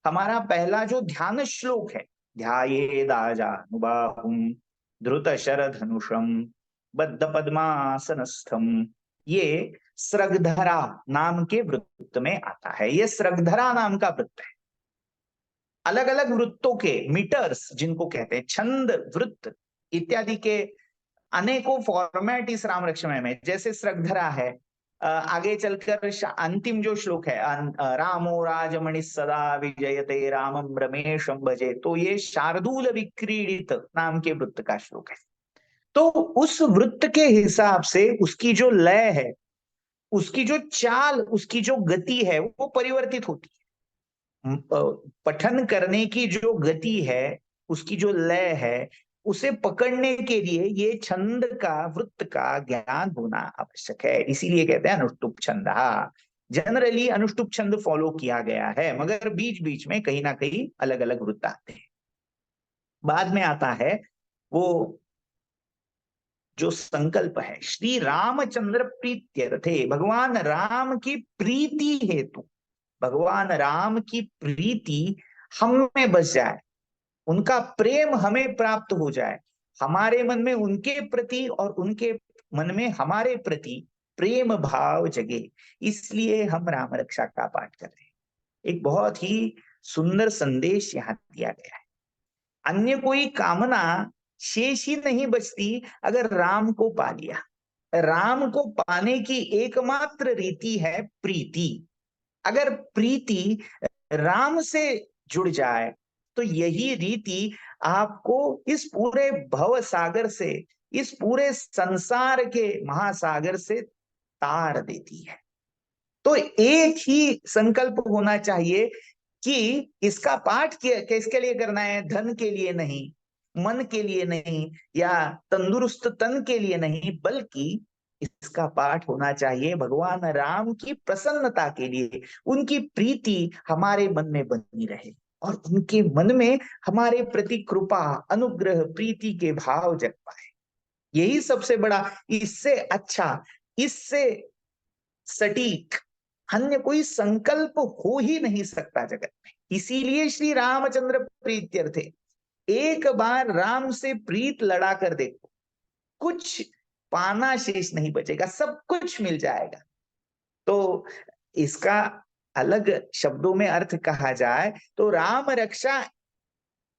हमारा पहला जो ध्यान श्लोक है, ध्यायेदाजानुबाहुं धृत शरधनुषम बद्ध पद्मासनस्थम, ये स्रगधरा नाम के वृत्त में आता है। ये स्रगधरा नाम का वृत्त है। अलग अलग वृत्तों के मीटर्स जिनको कहते हैं, छंद, वृत्त इत्यादि के अनेकों फॉर्मेट इस राम रक्षामय में, जैसे स्रगधरा है। आगे चलकर अंतिम जो श्लोक है, रामो राजमणि सदा विजयते रामम रमेशम भजे, तो ये शार्दूल विक्रीडित नाम के वृत्त का श्लोक है। तो उस वृत्त के हिसाब से उसकी जो लय है, उसकी जो चाल, उसकी जो गति है, वो परिवर्तित होती है। पठन करने की जो गति है, उसकी जो लय है, उसे पकड़ने के लिए ये छंद का, वृत्त का ज्ञान होना आवश्यक है। इसीलिए कहते हैं अनुष्टुप छंद। जनरली अनुष्टुप छंद फॉलो किया गया है, मगर बीच बीच में कहीं ना कहीं अलग अलग वृत्त आते हैं। बाद में आता है वो जो संकल्प है, श्री रामचंद्र प्रीत्यर्थे, भगवान राम की प्रीति हेतु, भगवान राम की प्रीति हम में बस जाए, उनका प्रेम हमें प्राप्त हो जाए, हमारे मन में उनके प्रति और उनके मन में हमारे प्रति प्रेम भाव जगे, इसलिए हम राम रक्षा का पाठ कर रहे हैं। एक बहुत ही सुंदर संदेश यहाँ दिया गया है। अन्य कोई कामना शेष ही नहीं बचती अगर राम को पा लिया। राम को पाने की एकमात्र रीति है प्रीति। अगर प्रीति राम से जुड़ जाए तो यही रीति आपको इस पूरे भव सागर से, इस पूरे संसार के महासागर से तार देती है। तो एक ही संकल्प होना चाहिए कि इसका पाठ किसके लिए करना है, धन के लिए नहीं, मन के लिए नहीं, या तंदुरुस्त तन के लिए नहीं, बल्कि इसका पाठ होना चाहिए भगवान राम की प्रसन्नता के लिए, उनकी प्रीति हमारे मन में बनी रहे और उनके मन में हमारे प्रति कृपा, अनुग्रह, प्रीति के भाव जग पाए। यही सबसे बड़ा, इससे अच्छा, इससे सटीक अन्य कोई संकल्प हो ही नहीं सकता जगत में। इसीलिए श्री रामचंद्र प्रीत्यर्थे, एक बार राम से प्रीत लड़ा कर देखो, कुछ पाना शेष नहीं बचेगा, सब कुछ मिल जाएगा। तो इसका अलग शब्दों में अर्थ कहा जाए तो राम रक्षा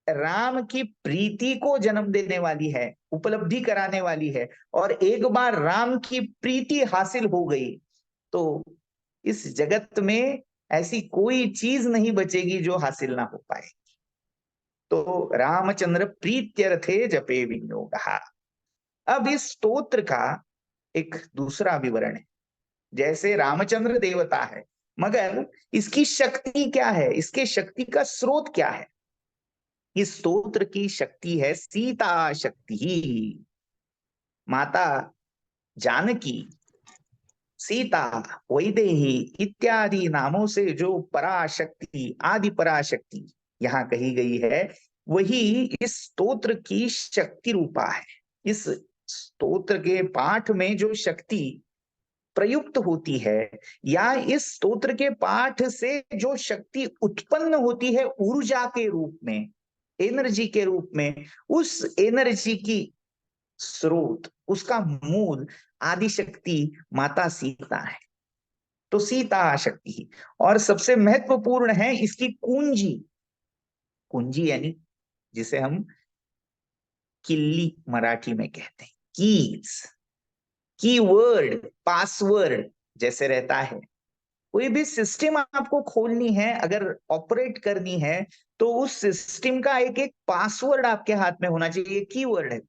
राम की प्रीति को जन्म देने वाली है, उपलब्धि कराने वाली है। और एक बार राम की प्रीति हासिल हो गई तो इस जगत में ऐसी कोई चीज नहीं बचेगी जो हासिल ना हो पाए। तो रामचंद्र प्रीत्यर्थे जपे विनियोगः। अब इस स्तोत्र का एक दूसरा विवरण है। जैसे रामचंद्र देवता है, मगर इसकी शक्ति क्या है, इसके शक्ति का स्रोत क्या है? इस स्तोत्र की शक्ति है सीता शक्ति। माता जानकी, सीता, वैदेही इत्यादि नामों से जो पराशक्ति, आदि पराशक्ति यहाँ कही गई है, वही इस स्तोत्र की शक्ति रूपा है। इस स्तोत्र के पाठ में जो शक्ति प्रयुक्त होती है, या इस स्तोत्र के पाठ से जो शक्ति उत्पन्न होती है ऊर्जा के रूप में, एनर्जी के रूप में, उस एनर्जी की स्रोत, उसका मूल आदि शक्ति माता सीता है। तो सीता शक्ति, और सबसे महत्वपूर्ण है इसकी कुंजी। कुंजी यानी जिसे हम किल्ली मराठी में कहते हैं, कीज, कीवर्ड, पासवर्ड जैसे रहता है। कोई भी सिस्टम आपको खोलनी है, अगर ऑपरेट करनी है, तो उस सिस्टम का एक एक पासवर्ड आपके हाथ में होना चाहिए, कीवर्ड है।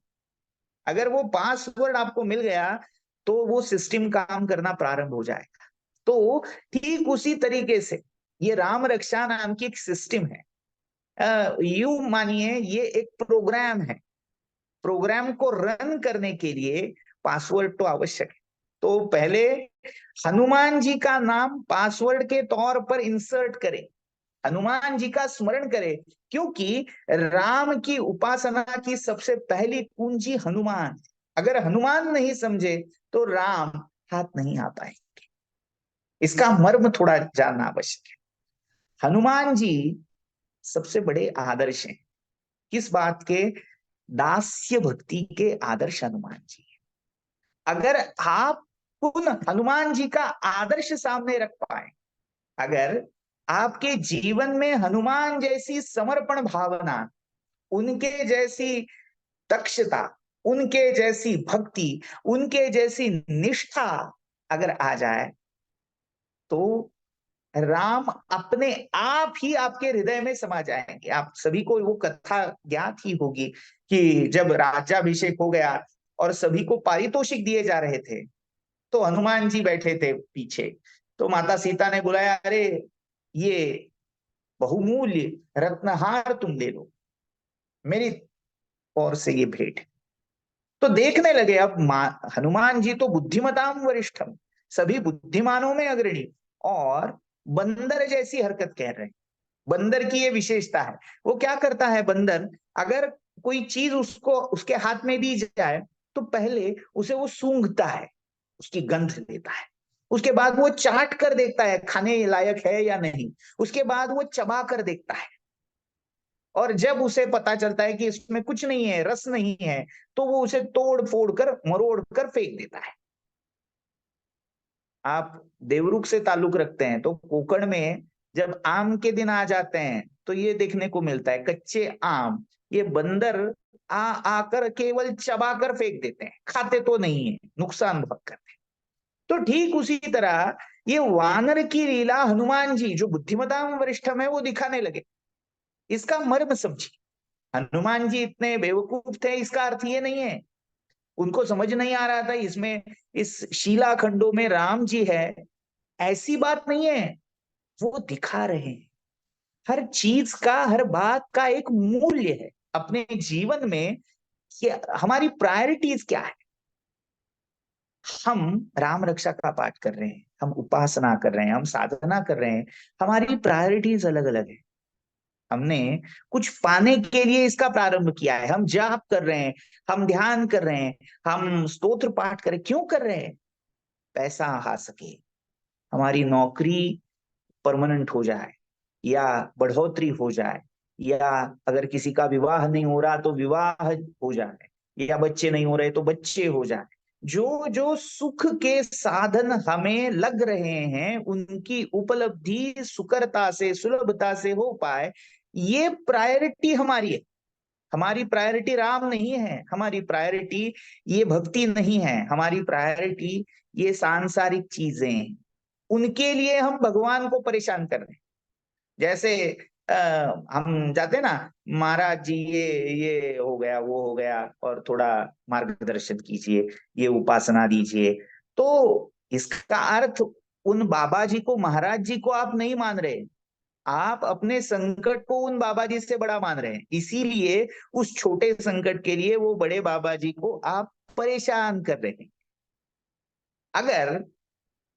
अगर वो पासवर्ड आपको मिल गया तो वो सिस्टम काम करना प्रारंभ हो जाएगा। तो ठीक उसी तरीके से ये राम रक्षा नाम की एक सिस्टम है। यू मानिए ये एक प्रोग्राम है। प्रोग्राम को रन करने के लिए पासवर्ड तो आवश्यक है। तो पहले हनुमान जी का नाम पासवर्ड के तौर पर इंसर्ट करें, हनुमान जी का स्मरण करें, क्योंकि राम की उपासना की सबसे पहली कुंजी हनुमान। अगर हनुमान नहीं समझे तो राम हाथ नहीं आ पाएंगे। इसका मर्म थोड़ा जानना आवश्यक है। हनुमान जी सबसे बड़े आदर्श हैं। किस बात के? दास्य भक्ति के आदर्श हनुमान जी। अगर आप उन हनुमान जी का आदर्श सामने रख पाए, अगर आपके जीवन में हनुमान जैसी समर्पण भावना, उनके जैसी दक्षता, उनके जैसी भक्ति, उनके जैसी निष्ठा अगर आ जाए, तो राम अपने आप ही आपके हृदय में समा जाएंगे। आप सभी को वो कथा ज्ञात ही होगी कि जब राज्याभिषेक हो गया और सभी को पारितोषिक दिए जा रहे थे, तो हनुमान जी बैठे थे पीछे। तो माता सीता ने बुलाया, अरे ये बहुमूल्य रत्नहार तुम ले लो, मेरी ओर से ये भेंट। तो देखने लगे अब हनुमान जी तो बुद्धिमताम वरिष्ठम, सभी बुद्धिमानों में अग्रणी, और बंदर जैसी हरकत कह रहे हैं। बंदर की ये विशेषता है। वो क्या करता है बंदर? अगर कोई चीज उसको उसके हाथ में दी जाए तो पहले उसे वो सूंघता है, उसकी गंध लेता है, उसके बाद वो चाट कर देखता है खाने लायक है या नहीं, उसके बाद वो चबा कर देखता है, और जब उसे पता चलता है कि इसमें कुछ नहीं है, रस नहीं है, तो वो उसे तोड़ फोड़ कर मरोड़ कर फेंक देता है। आप देवरुख से ताल्लुक रखते हैं तो कोकण में जब आम के दिन आ जाते हैं तो ये देखने को मिलता है, कच्चे आम ये बंदर आ आकर केवल चबा कर फेंक देते हैं, खाते तो नहीं है, नुकसान बहुत करते हैं। तो ठीक उसी तरह ये वानर की लीला हनुमान जी जो बुद्धिमताम वरिष्ठम है वो दिखाने लगे। इसका मर्म समझिए। हनुमान जी इतने बेवकूफ थे इसका अर्थ ये नहीं है, उनको समझ नहीं आ रहा था इसमें, इस शीला खंडों में राम जी है, ऐसी बात नहीं है। वो दिखा रहे हैं हर चीज का, हर बात का एक मूल्य है अपने जीवन में कि हमारी प्रायोरिटीज क्या है। हम राम रक्षा का पाठ कर रहे हैं, हम उपासना कर रहे हैं, हम साधना कर रहे हैं, हमारी प्रायोरिटीज अलग अलग है। हमने कुछ पाने के लिए इसका प्रारंभ किया है, हम जाप कर रहे हैं, हम ध्यान कर रहे हैं, हम स्तोत्र पाठ कर रहे हैं। क्यों कर रहे हैं? पैसा आ सके, हमारी नौकरी परमानेंट हो जाए, या बढ़ोतरी हो जाए, या अगर किसी का विवाह नहीं हो रहा तो विवाह हो जाए, या बच्चे नहीं हो रहे तो बच्चे हो जाए। जो जो सुख के साधन हमें लग रहे हैं उनकी उपलब्धि सुकरता से, सुलभता से हो पाए, ये प्रायोरिटी हमारी है। हमारी प्रायोरिटी राम नहीं है, हमारी प्रायोरिटी ये भक्ति नहीं है, हमारी प्रायोरिटी ये सांसारिक चीजें हैं। उनके लिए हम भगवान को परेशान कर रहे हैं। जैसे हम जाते हैं ना, महाराज जी ये हो गया वो हो गया और थोड़ा मार्गदर्शन कीजिए, ये उपासना दीजिए। तो इसका अर्थ उन बाबा जी को, महाराज जी को आप नहीं मान रहे, आप अपने संकट को उन बाबा जी से बड़ा मान रहे हैं, इसीलिए उस छोटे संकट के लिए वो बड़े बाबा जी को आप परेशान कर रहे हैं। अगर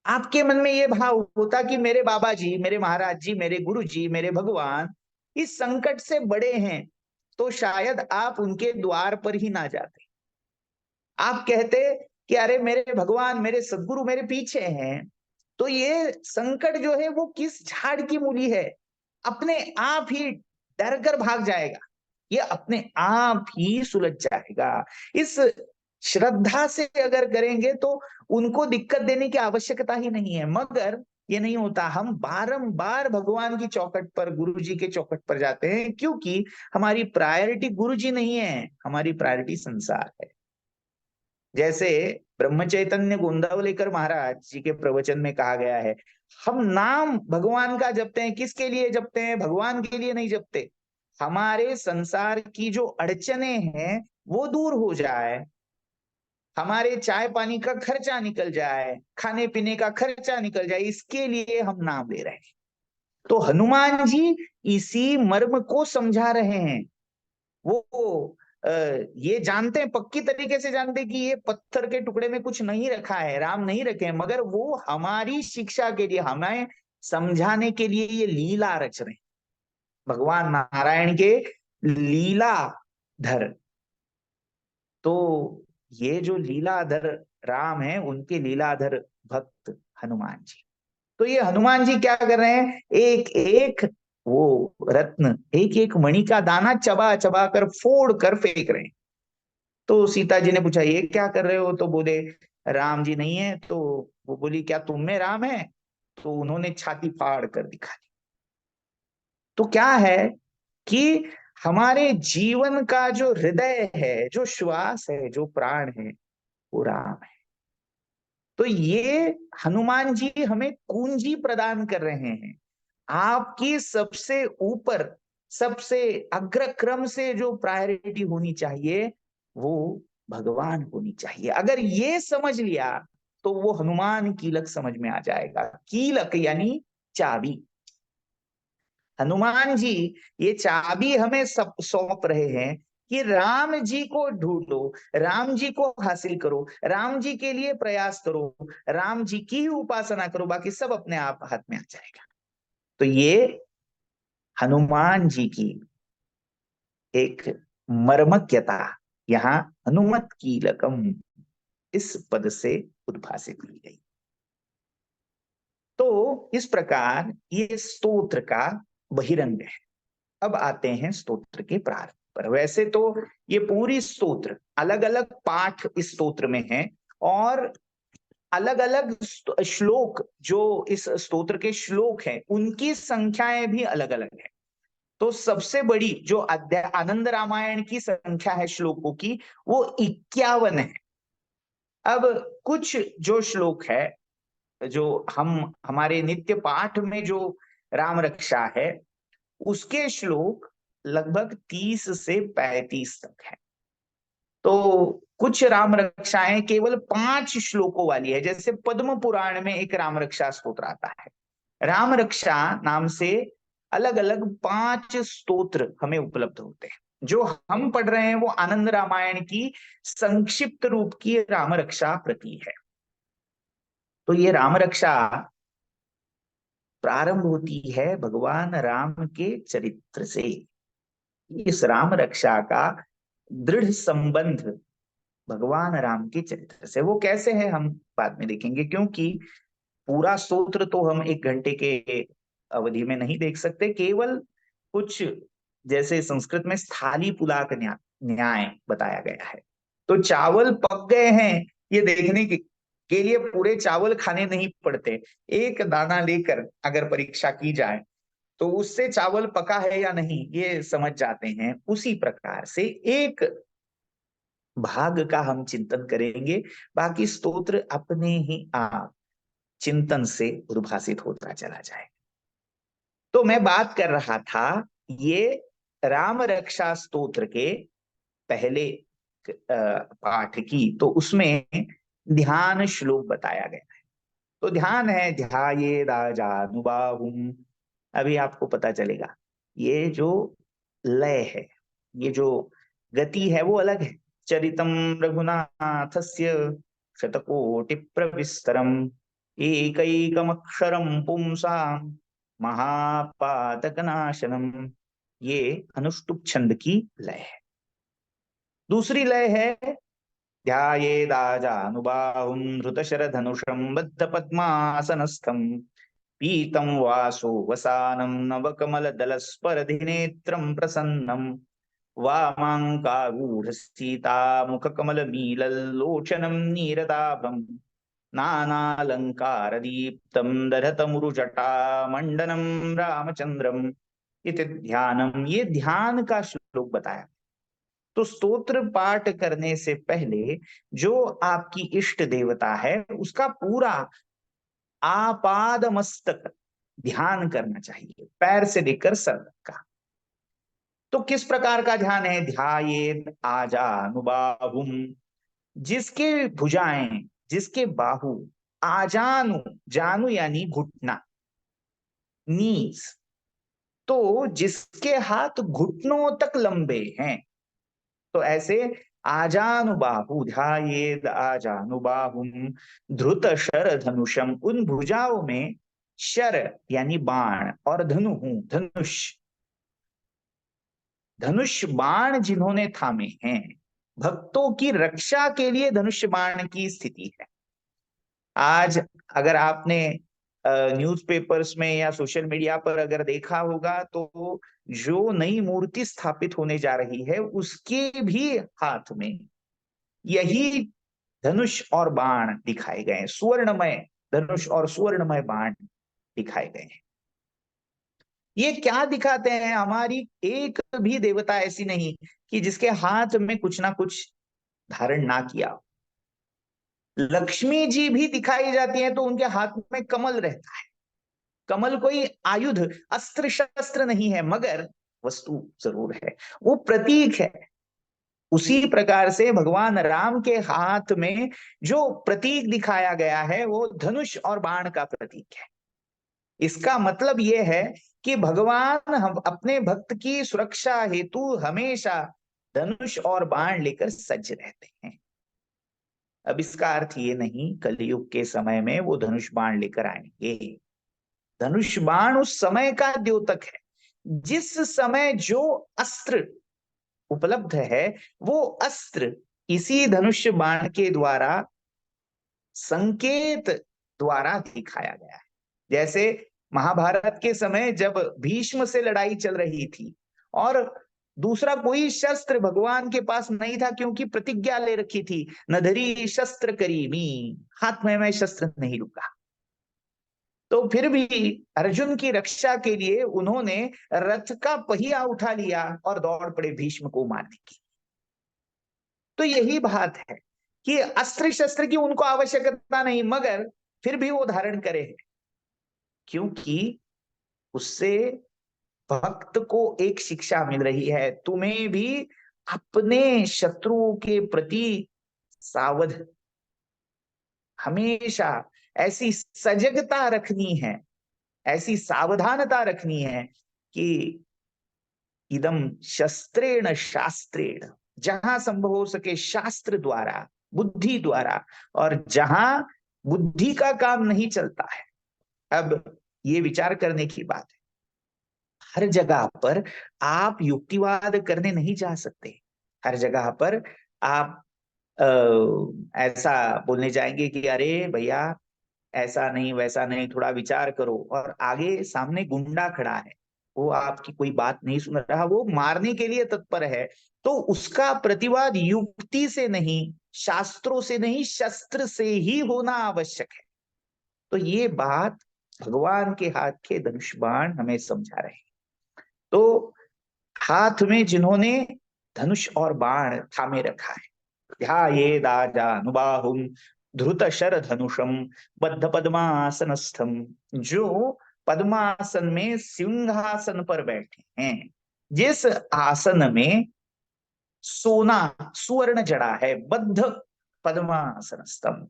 आपके मन में ये भाव होता कि मेरे बाबा जी, मेरे महाराज जी, मेरे गुरु जी, मेरे भगवान इस संकट से बड़े हैं, तो शायद आप उनके द्वार पर ही ना जाते। आप कहते कि अरे मेरे भगवान, मेरे सदगुरु मेरे पीछे हैं, तो ये संकट जो है वो किस झाड़ की मूली है, अपने आप ही डर कर भाग जाएगा, ये अपने आप ही सुलझ जाएगा। इस श्रद्धा से अगर करेंगे तो उनको दिक्कत देने की आवश्यकता ही नहीं है। मगर ये नहीं होता, हम बारंबार भगवान की चौखट पर, गुरु जी के चौखट पर जाते हैं, क्योंकि हमारी प्रायोरिटी गुरु जी नहीं है, हमारी प्रायोरिटी संसार है। जैसे ब्रह्म चैतन्य गोंदावलेकर महाराज जी के प्रवचन में कहा गया है, हम नाम भगवान का जपते हैं, किसके लिए जपते हैं? भगवान के लिए नहीं जपते। हमारे संसार की जो अड़चने हैं वो दूर हो जाए, हमारे चाय पानी का खर्चा निकल जाए, खाने पीने का खर्चा निकल जाए, इसके लिए हम नाम ले रहे हैं। तो हनुमान जी इसी मर्म को समझा रहे हैं। वो ये जानते हैं, पक्की तरीके से जानते हैं कि ये पत्थर के टुकड़े में कुछ नहीं रखा है, राम नहीं रखे हैं, मगर वो हमारी शिक्षा के लिए, हमें समझाने के लिए ये लीला रच रहे हैं। भगवान नारायण के लीलाधर। तो ये जो लीलाधर राम है, उनके लीलाधर भक्त हनुमान जी। तो ये हनुमान जी क्या कर रहे हैं, एक एक वो रत्न, एक एक मणि का दाना चबा चबा कर, फोड़ कर फेंक रहे हैं। तो सीता जी ने पूछा ये क्या कर रहे हो, तो बोले राम जी नहीं है। तो वो बोली क्या तुम में राम है? तो उन्होंने छाती फाड़ कर दिखा दी। तो क्या है कि हमारे जीवन का जो हृदय है, जो श्वास है, जो प्राण है, वो राम है। तो ये हनुमान जी हमें कुंजी प्रदान कर रहे हैं। आपकी सबसे ऊपर, सबसे अग्रक्रम से जो प्रायोरिटी होनी चाहिए, वो भगवान होनी चाहिए। अगर ये समझ लिया तो वो हनुमान कीलक समझ में आ जाएगा। कीलक यानी चाबी। हनुमान जी ये चाबी हमें सब सौंप रहे हैं कि राम जी को ढूंढो, राम जी को हासिल करो, राम जी के लिए प्रयास करो, राम जी की ही उपासना करो, बाकी सब अपने आप हाथ में आ जाएगा। तो ये हनुमान जी की एक मर्मज्ञता यहाँ हनुमत कीलकम इस पद से उद्भासित की गई। तो इस प्रकार ये स्तोत्र का बहिरंग है। अब आते हैं स्तोत्र के प्रारंभ पर। वैसे तो ये पूरी स्तोत्र, अलग अलग पाठ इस स्तोत्र में है, और अलग अलग श्लोक, जो इस स्तोत्र के श्लोक हैं उनकी संख्याएं भी अलग अलग है। तो सबसे बड़ी जो अध्याय आनंद रामायण की संख्या है श्लोकों की, वो 51 है। अब कुछ जो श्लोक है, जो हम हमारे नित्य पाठ में जो राम रक्षा है, उसके श्लोक लगभग 30 से 35 तक है। तो कुछ राम रक्षाएं केवल 5 श्लोकों वाली है। जैसे पद्म पुराण में एक राम रक्षा स्तोत्र आता है। राम रक्षा नाम से अलग अलग 5 स्तोत्र हमें उपलब्ध होते हैं। जो हम पढ़ रहे हैं वो आनंद रामायण की संक्षिप्त रूप की राम रक्षा प्रति है। तो ये राम रक्षा प्रारंभ होती है भगवान राम के चरित्र से। इस राम रक्षा का दृढ़ संबंध भगवान राम के चरित्र से। वो कैसे है हम बाद में देखेंगे, क्योंकि पूरा स्तोत्र तो हम 1 घंटे के अवधि में नहीं देख सकते। केवल कुछ, जैसे संस्कृत में स्थाली पुलाक न्याय बताया गया है। तो चावल पक गए हैं ये देखने के लिए पूरे चावल खाने नहीं पड़ते। एक दाना लेकर अगर परीक्षा की जाए तो उससे चावल पका है या नहीं ये समझ जाते हैं। उसी प्रकार से एक भाग का हम चिंतन करेंगे, बाकी स्तोत्र अपने ही आप चिंतन से उद्भासित होता चला जाए। तो मैं बात कर रहा था ये राम रक्षा स्तोत्र के पहले पाठ की। तो उसमें ध्यान श्लोक बताया गया है। तो ध्यान है ध्याये राजानुबाहुम। अभी आपको पता चलेगा ये जो लय है, ये जो गति है वो अलग है। चरितम रघुनाथस्य शतकोटि प्रविस्तरम एकैकमक्षरम पुंसाम महापातकनाशनम। ये अनुष्टुप छंद की लय है। दूसरी लय है ध्यायेदाजानुबाहुं धृतशरधनुषं बद्धपद्मासनस्थं पीतं वासो वसानं नवकमलदलस्पर्धिनेत्रं प्रसन्नं वामाङ्कारूढसीतामुखकमलमीलल्लोचनं नीरदाभं नानालङ्कारदीप्तं दधतमुरुजटामण्डनं रामचन्द्रम् इति ध्यानम। ये ध्यान का श्लोक बताया। तो स्तोत्र पाठ करने से पहले जो आपकी इष्ट देवता है उसका पूरा आपाद मस्तक ध्यान करना चाहिए, पैर से लेकर सर तक का। तो किस प्रकार का ध्यान है? ध्यायेत आजानुबाहुम। जिसके भुजाएं, जिसके बाहु, आजानु, जानु यानी घुटना, नीज, तो जिसके हाथ घुटनों तक लंबे हैं, तो ऐसे आजानुबाहु, ध्यायेद आजानुबाहुम धृत शर धनुषम, उन भुजाओं में शर यानी बाण और धनु, धनुष, धनुष बाण जिन्होंने थामे हैं, भक्तों की रक्षा के लिए धनुष बाण की स्थिति है। आज अगर आपने न्यूज़पेपर्स में या सोशल मीडिया पर अगर देखा होगा, तो जो नई मूर्ति स्थापित होने जा रही है उसके भी हाथ में यही धनुष और बाण दिखाए गए हैं, सुवर्णमय धनुष और सुवर्णमय बाण दिखाए गए हैं। ये क्या दिखाते हैं? हमारी एक भी देवता ऐसी नहीं कि जिसके हाथ में कुछ ना कुछ धारण ना किया। लक्ष्मी जी भी दिखाई जाती हैं तो उनके हाथ में कमल रहता है। कमल कोई आयुध, अस्त्र शस्त्र नहीं है, मगर वस्तु जरूर है, वो प्रतीक है। उसी प्रकार से भगवान राम के हाथ में जो प्रतीक दिखाया गया है वो धनुष और बाण का प्रतीक है। इसका मतलब यह है कि भगवान हम अपने भक्त की सुरक्षा हेतु हमेशा धनुष और बाण लेकर सज्ज रहते हैं। अब इसका अर्थ ये नहीं कलयुग के समय में वो धनुष बाण लेकर आएंगे। धनुष बाण उस समय का द्योतक है। जिस समय जो अस्त्र उपलब्ध है वो अस्त्र इसी धनुष बाण के द्वारा, संकेत द्वारा दिखाया गया है। जैसे महाभारत के समय जब भीष्म से लड़ाई चल रही थी और दूसरा कोई शस्त्र भगवान के पास नहीं था, क्योंकि प्रतिज्ञा ले रखी थी, नधरी शस्त्र करीमी, हाथ में मैं शस्त्र नहीं लूंगा। तो फिर भी अर्जुन की रक्षा के लिए उन्होंने रथ का पहिया उठा लिया और दौड़ पड़े भीष्म को मारने की। तो यही बात है कि अस्त्र शस्त्र की उनको आवश्यकता नहीं, मगर फिर भी वो धारण करे, क्योंकि उससे भक्त को एक शिक्षा मिल रही है, तुम्हें भी अपने शत्रुओं के प्रति सावध, हमेशा ऐसी सजगता रखनी है, ऐसी सावधानता रखनी है कि इदम शस्त्रेण शास्त्रेण, जहां संभव हो सके शास्त्र द्वारा, बुद्धि द्वारा, और जहां बुद्धि का काम नहीं चलता है। अब ये विचार करने की बात है, हर जगह पर आप युक्तिवाद करने नहीं जा सकते। हर जगह पर आप ऐसा बोलने जाएंगे कि अरे भैया ऐसा नहीं वैसा नहीं, थोड़ा विचार करो, और आगे सामने गुंडा खड़ा है, वो आपकी कोई बात नहीं सुन रहा, वो मारने के लिए तत्पर है, तो उसका प्रतिवाद युक्ति से नहीं, शास्त्रों से नहीं, शस्त्र से ही होना आवश्यक है। तो ये बात भगवान के हाथ के धनुष बाण हमें समझा रहे हैं। तो हाथ में जिन्होंने धनुष और बाण थामे रखा है, ध्यायेदाजानुबाहुं धृत शर धनुषम बद्ध पद्मासनस्थम, जो पद्मासन में सिंहासन पर बैठे हैं, जिस आसन में सोना सुवर्ण जड़ा है, बद्ध पद्मासनस्थम,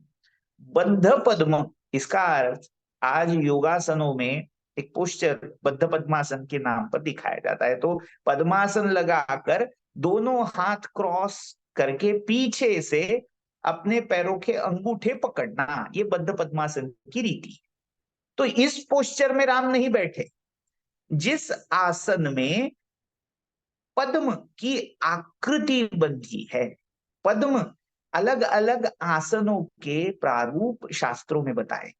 बद्ध पद्म, इसका अर्थ आज योगासनों में एक पोस्चर बद्ध पद्मासन के नाम पर दिखाया जाता है। तो पद्मासन लगाकर दोनों हाथ क्रॉस करके पीछे से अपने पैरों के अंगूठे पकड़ना, ये बद्ध पद्मासन की रीति है। तो इस पोस्चर में राम नहीं बैठे। जिस आसन में पद्म की आकृति बनती है, पद्म अलग अलग आसनों के प्रारूप शास्त्रों में बताए,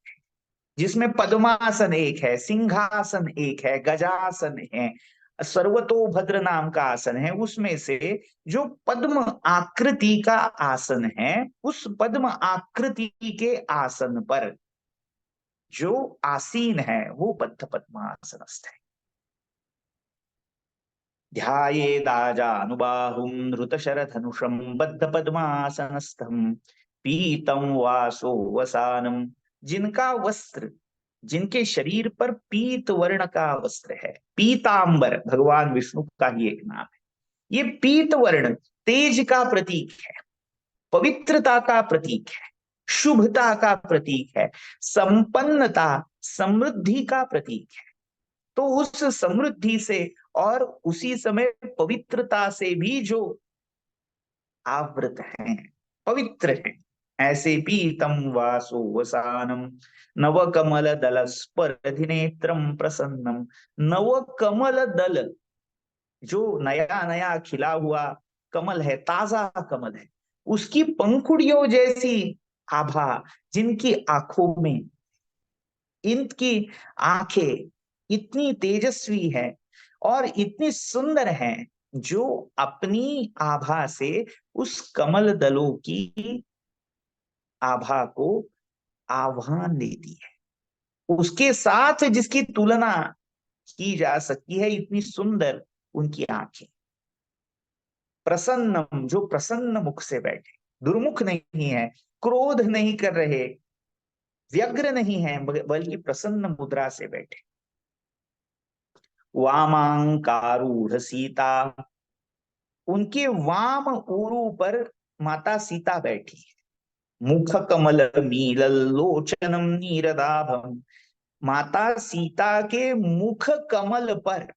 जिसमें पद्मासन एक है, सिंहासन एक है, गजासन है, सर्वतोभद्र नाम का आसन है, उसमें से जो पद्म आकृति का आसन है, उस पद्म आकृति के आसन पर जो आसीन है वो बद्ध पद्मासनस्थ है। ध्यायेदाजानुबाहुं धृतशरधनुषं बद्ध पद्मासनस्थं पीतम वासो वसानम, जिनका वस्त्र, जिनके शरीर पर पीत वर्ण का वस्त्र है, पीतांबर भगवान विष्णु का ही एक नाम है। ये पीत वर्ण तेज का प्रतीक है, पवित्रता का प्रतीक है, शुभता का प्रतीक है, संपन्नता समृद्धि का प्रतीक है। तो उस समृद्धि से और उसी समय पवित्रता से भी जो आवृत हैं, पवित्र हैं, ऐसे पीतम वासो वसानम नव कमल दल स्पर्धिनेत्रम प्रसन्नम। नव कमल दल, जो नया नया खिला हुआ कमल है, ताजा कमल है, उसकी पंखुड़ियों जैसी आभा जिनकी आंखों में, इनकी आंखें इतनी तेजस्वी है और इतनी सुंदर हैं, जो अपनी आभा से उस कमल दलों की आभा को आह्वान देती है। उसके साथ जिसकी तुलना की जा सकती है, इतनी सुंदर उनकी आंखें। प्रसन्नम, जो प्रसन्न मुख से बैठे, दुर्मुख नहीं है, क्रोध नहीं कर रहे, व्यग्र नहीं है, बल्कि प्रसन्न मुद्रा से बैठे। वामांकारूढ़ सीता, उनके वाम ऊरू पर माता सीता बैठी है। मुख कमल मीलल लोचनम नीरदाभम, माता सीता के मुख कमल पर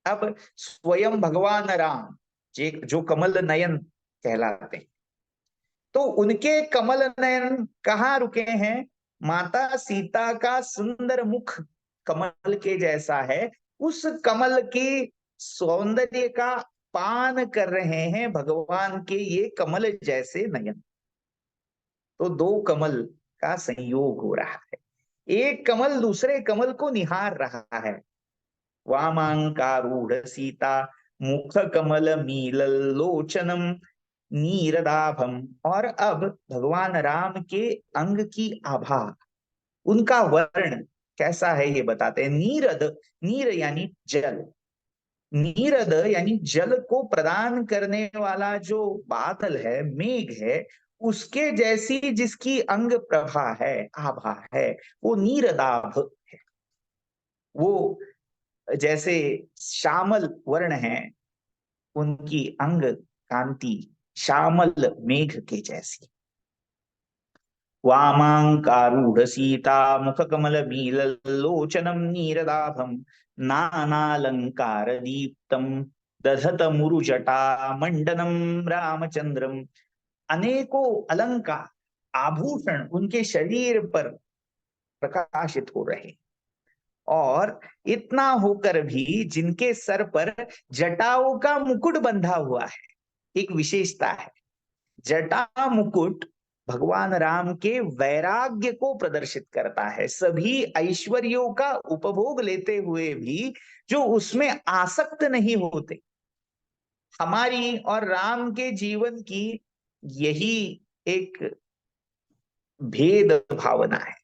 अब स्वयं भगवान राम, जो कमल नयन कहलाते हैं, तो उनके कमल नयन कहाँ रुके हैं? माता सीता का सुंदर मुख कमल के जैसा है, उस कमल के सौंदर्य का पान कर रहे हैं भगवान के ये कमल जैसे नयन। तो दो कमल का संयोग हो रहा है, एक कमल दूसरे कमल को निहार रहा है। वामांकारूढ़ सीता मुख कमल मीलल लोचनम नीरदाभम। और अब भगवान राम के अंग की आभा, उनका वर्ण कैसा है ये बताते हैं। नीरद, नीर यानी जल, नीरद यानी जल को प्रदान करने वाला जो बादल है, मेघ है, उसके जैसी जिसकी अंग प्रभा है, आभा है, वो नीरदाभ है। वो जैसे श्यामल वर्ण है, उनकी अंग कांति श्यामल मेघ के जैसी। वामांकारूढ़ सीता मुख कमल मीलोचनम नीरदाभम नानालंकार दीप्तम दधत मुरुजटा मंडनम रामचंद्रम। अनेकों अलंकार, आभूषण उनके शरीर पर प्रकाशित हो रहे, और इतना होकर भी जिनके सर पर जटाओं का मुकुट बंधा हुआ है। एक विशेषता है, जटा मुकुट भगवान राम के वैराग्य को प्रदर्शित करता है। सभी ऐश्वर्यों का उपभोग लेते हुए भी जो उसमें आसक्त नहीं होते। हमारी और राम के जीवन की यही एक भेद भावना है।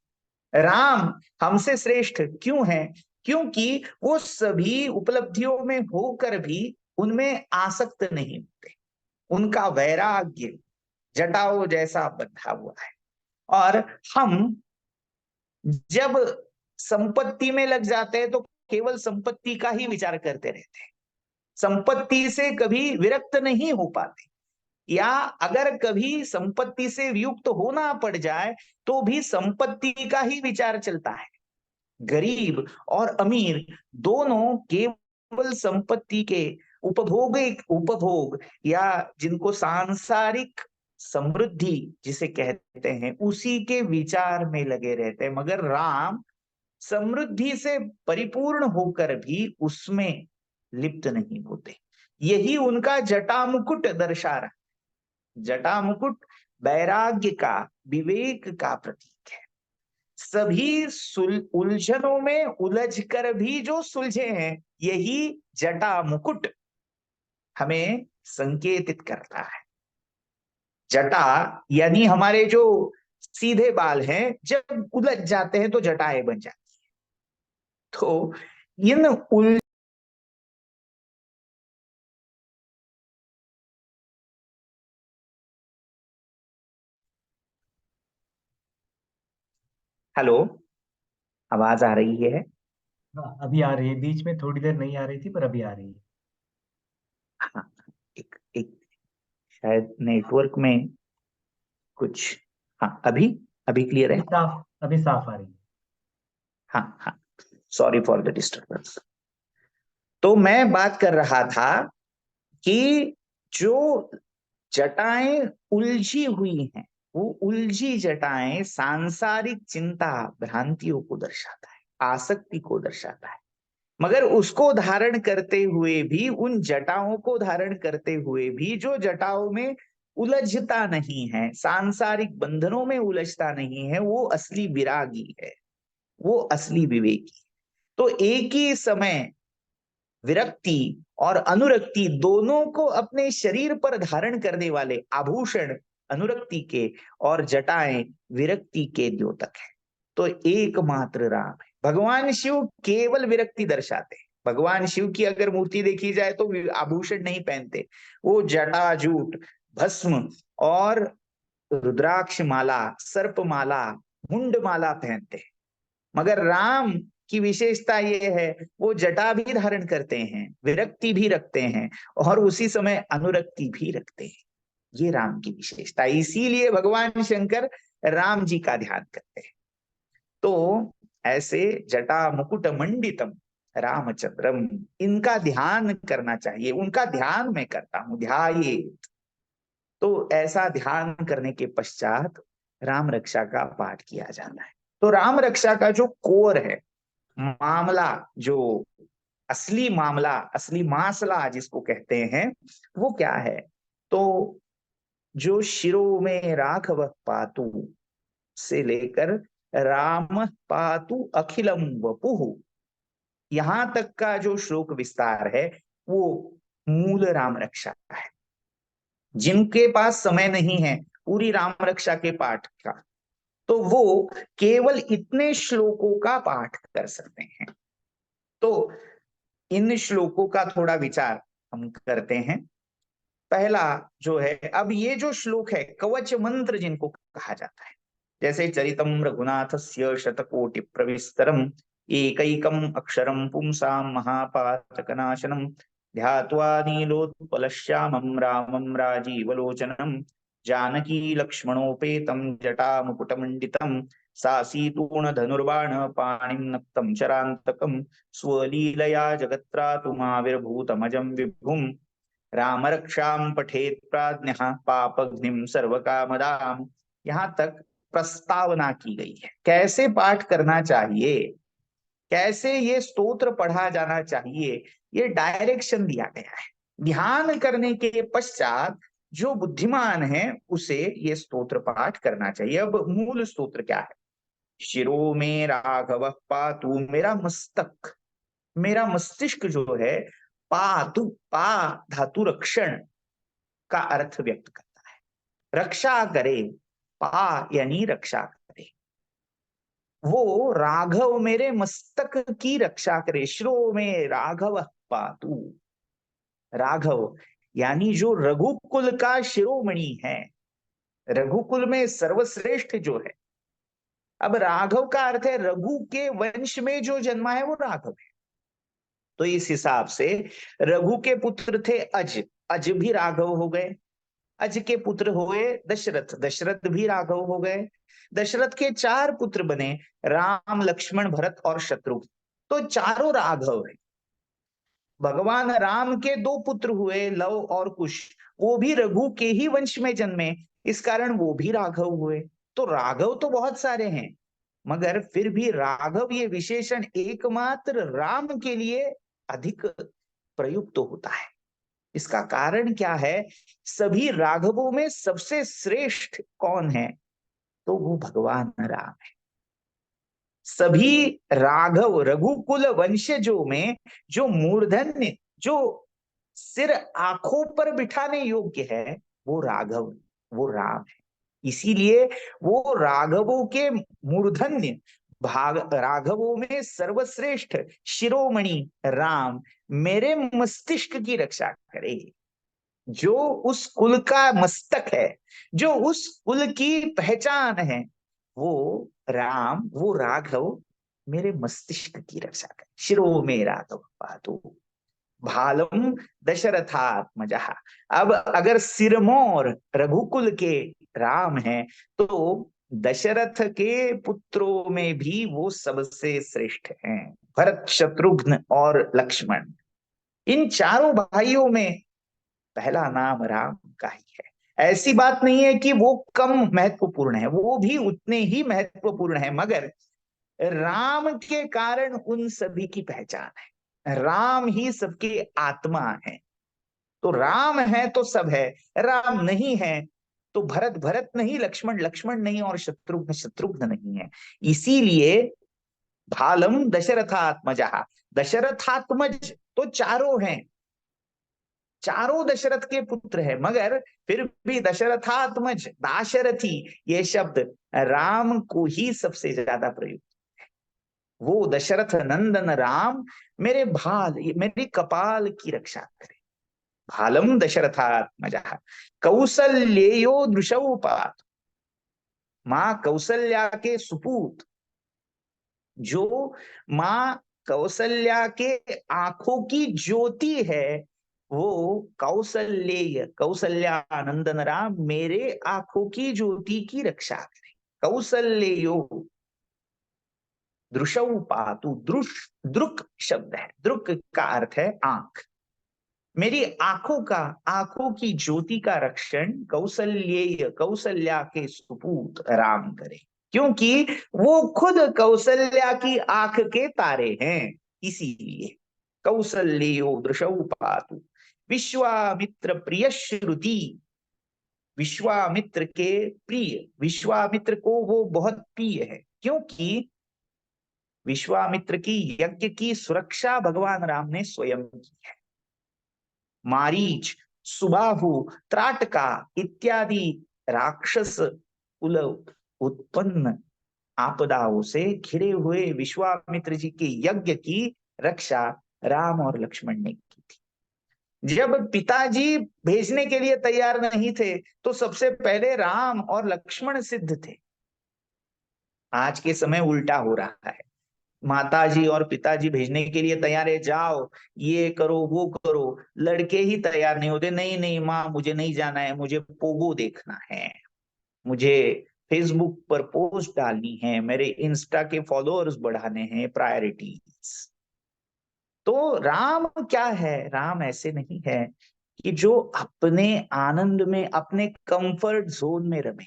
राम हमसे श्रेष्ठ क्यों है? क्योंकि वो सभी उपलब्धियों में होकर भी उनमें आसक्त नहीं होते। उनका वैराग्य जटाओं जैसा बंधा हुआ है। और हम जब संपत्ति में लग जाते हैं तो केवल संपत्ति का ही विचार करते रहते हैं, संपत्ति से कभी विरक्त नहीं हो पाते, या अगर कभी संपत्ति से वियुक्त होना पड़ जाए तो भी संपत्ति का ही विचार चलता है। गरीब और अमीर दोनों केवल संपत्ति के उपभोग या जिनको सांसारिक समृद्धि जिसे कहते हैं, उसी के विचार में लगे रहते हैं। मगर राम समृद्धि से परिपूर्ण होकर भी उसमें लिप्त नहीं होते। यही उनका जटा मुकुट दर्शा रहा। जटा मुकुट वैराग्य का, विवेक का प्रतीक है। सभी उलझनों में उलझ कर भी जो सुलझे हैं, यही जटा मुकुट हमें संकेतित करता है। जटा यानी हमारे जो सीधे बाल हैं, जब उलझ जाते हैं तो जटाएं बन जाती हैं। तो इन उल हेलो, आवाज आ रही है? हाँ, अभी आ रही है, बीच में थोड़ी देर नहीं आ रही थी पर अभी आ रही है। हाँ, एक एक शायद नेटवर्क में कुछ। हाँ, अभी अभी क्लियर है। अभी साफ आ रही है। हाँ हाँ, सॉरी फॉर द डिस्टर्बेंस। तो मैं बात कर रहा था कि जो जटाएं उलझी हुई हैं, वो उलझी जटाएं सांसारिक चिंता भ्रांतियों को दर्शाता है, आसक्ति को दर्शाता है। मगर उसको धारण करते हुए भी, उन जटाओं को धारण करते हुए भी जो जटाओं में उलझता नहीं है, सांसारिक बंधनों में उलझता नहीं है, वो असली विरागी है, वो असली विवेकी। तो एक ही समय विरक्ति और अनुरक्ति दोनों को अपने शरीर पर धारण करने वाले आभूषण अनुरक्ति के और जटाएं विरक्ति के द्योतक है। तो एकमात्र राम है। भगवान शिव केवल विरक्ति दर्शाते हैं। भगवान शिव की अगर मूर्ति देखी जाए तो आभूषण नहीं पहनते, वो जटा जूट भस्म और रुद्राक्ष माला सर्प माला मुंड माला पहनते हैं। मगर राम की विशेषता ये है, वो जटा भी धारण करते हैं, विरक्ति भी रखते हैं और उसी समय अनुरक्ति भी रखते हैं। ये राम की विशेषता, इसीलिए भगवान शंकर राम जी का ध्यान करते हैं। तो ऐसे जटा मुकुट मंडितम रामचंद्रम, इनका ध्यान करना चाहिए, उनका ध्यान मैं करता हूं, ध्याये। तो ऐसा ध्यान करने के पश्चात राम रक्षा का पाठ किया जाता है। तो राम रक्षा का जो कोर है, मामला, जो असली मामला, असली मासला जिसको कहते हैं, वो क्या है? तो जो शिरो में राघव पातु से लेकर राम पातु अखिलम वपुहु, यहां तक का जो श्लोक विस्तार है, वो मूल राम रक्षा है। जिनके पास समय नहीं है पूरी राम रक्षा के पाठ का, तो वो केवल इतने श्लोकों का पाठ कर सकते हैं। तो इन श्लोकों का थोड़ा विचार हम करते हैं। पहला जो है, अब ये जो श्लोक है कवच मंत्र जिनको कहा जाता है, जैसे चरितम रघुनाथस्य शतकोटि प्रविस्तरम एकैकम अक्षरम पुंसाम महापातकनाशनम ध्यात्वा नीलोत्पलश्यामं रामं राजीवलोचनम जानकी लक्ष्मणोपेतं जटामुकुटमण्डितं सासीतूर्ण धनुर्बाण पाणिं नक्तं चरान्तकं स्वलीलया जगत्रातुमाविर्भूतमजं विभुं राम रक्षाम पठेत प्राज्ञः पापघ्निम सर्वकामदाम। यहां तक प्रस्तावना की गई है, कैसे पाठ करना चाहिए, कैसे ये स्तोत्र पढ़ा जाना चाहिए, ये डायरेक्शन दिया गया है। ध्यान करने के पश्चात जो बुद्धिमान है उसे ये स्तोत्र पाठ करना चाहिए। अब मूल स्तोत्र क्या है? शिरो में राघव पातु, मेरा मस्तक, मेरा मस्तिष्क जो है, पातु, पा धातु रक्षण का अर्थ व्यक्त करता है, रक्षा करे, पा यानी रक्षा करे, वो राघव मेरे मस्तक की रक्षा करे। शिरो में राघव पातु, राघव यानी जो रघुकुल का शिरोमणि है, रघुकुल में सर्वश्रेष्ठ जो है। अब राघव का अर्थ है रघु के वंश में जो जन्मा है वो राघव है। तो इस हिसाब से रघु के पुत्र थे अज, अज भी राघव हो गए। अज के पुत्र हुए दशरथ, दशरथ भी राघव हो गए। दशरथ के 4 पुत्र बने, राम लक्ष्मण भरत और शत्रुघ्न, तो चारों राघव है। भगवान राम के 2 पुत्र हुए, लव और कुश, वो भी रघु के ही वंश में जन्मे, इस कारण वो भी राघव हुए। तो राघव तो बहुत सारे हैं, मगर फिर भी राघव ये विशेषण एकमात्र राम के लिए अधिक प्रयुक्त होता है। इसका कारण क्या है? सभी राघवों में सबसे श्रेष्ठ कौन है? तो वो भगवान राम है। सभी राघव रघुकुल वंशजों में जो मूर्धन्य, जो सिर आंखों पर बिठाने योग्य है, वो राघव, वो राम है। इसीलिए वो राघवों के मूर्धन्य भाग, राघवों में सर्वश्रेष्ठ शिरोमणि राम मेरे मस्तिष्क की रक्षा करे। जो उस कुल का मस्तक है, जो उस कुल की पहचान है, वो राम, वो राघव मेरे मस्तिष्क की रक्षा करे। शिरो में राघव पातु भालम दशरथात्मजा। अब अगर सिरमौर रघुकुल के राम है, तो दशरथ के पुत्रों में भी वो सबसे श्रेष्ठ हैं, भरत शत्रुघ्न और लक्ष्मण। इन चारों भाइयों में पहला नाम राम का ही है। ऐसी बात नहीं है कि वो कम महत्वपूर्ण है, वो भी उतने ही महत्वपूर्ण है, मगर राम के कारण उन सभी की पहचान है। राम ही सबकी आत्मा है। तो राम है तो सब है, राम नहीं है तो भरत भरत नहीं, लक्ष्मण लक्ष्मण नहीं, और शत्रुघ्न शत्रुघ्न नहीं है। इसीलिए भालम दशरथात्मजा, दशरथात्मज तो चारों हैं, चारों दशरथ के पुत्र है, मगर फिर भी दशरथात्मज दाशरथी ये शब्द राम को ही सबसे ज्यादा प्रयुक्त। वो दशरथ नंदन राम मेरे भाल, मेरी कपाल की रक्षा करे। भालम दशरथात्मजा कौसल्येयो दृशौपात, मां कौसल्या के सुपूत, जो मां कौसल्या के आंखों की ज्योति है, वो कौसल्येय कौसल्या नंदन राम मेरे आंखों की ज्योति की रक्षा करे। कौसल्येयो दृशौ पातु, दृक शब्द है, दृक का अर्थ है आंख। मेरी आंखों का, आंखों की ज्योति का रक्षण कौसल्येय कौसल्या के सुपूत राम करे, क्योंकि वो खुद कौसल्या की आंख के तारे हैं। इसीलिए कौसल्यो दृशौ पातु, विश्वामित्र प्रिय श्रुति, विश्वामित्र के प्रिय, विश्वामित्र को वो बहुत प्रिय है, क्योंकि विश्वामित्र की यज्ञ की सुरक्षा भगवान राम ने स्वयं की है। मारीच, सुबाहु, त्राटका इत्यादि राक्षस कुल उत्पन्न आपदाओं से घिरे हुए विश्वामित्र जी के यज्ञ की रक्षा राम और लक्ष्मण ने की थी। जब पिताजी भेजने के लिए तैयार नहीं थे तो सबसे पहले राम और लक्ष्मण सिद्ध थे। आज के समय उल्टा हो रहा है, माताजी और पिताजी भेजने के लिए तैयार है, जाओ ये करो वो करो, लड़के ही तैयार नहीं होते। नहीं नहीं माँ, मुझे नहीं जाना है, मुझे पोगो देखना है, मुझे फेसबुक पर पोस्ट डालनी है, मेरे इंस्टा के फॉलोअर्स बढ़ाने हैं, प्रायोरिटीज। तो राम क्या है, राम ऐसे नहीं है कि जो अपने आनंद में, अपने कंफर्ट जोन में रमे।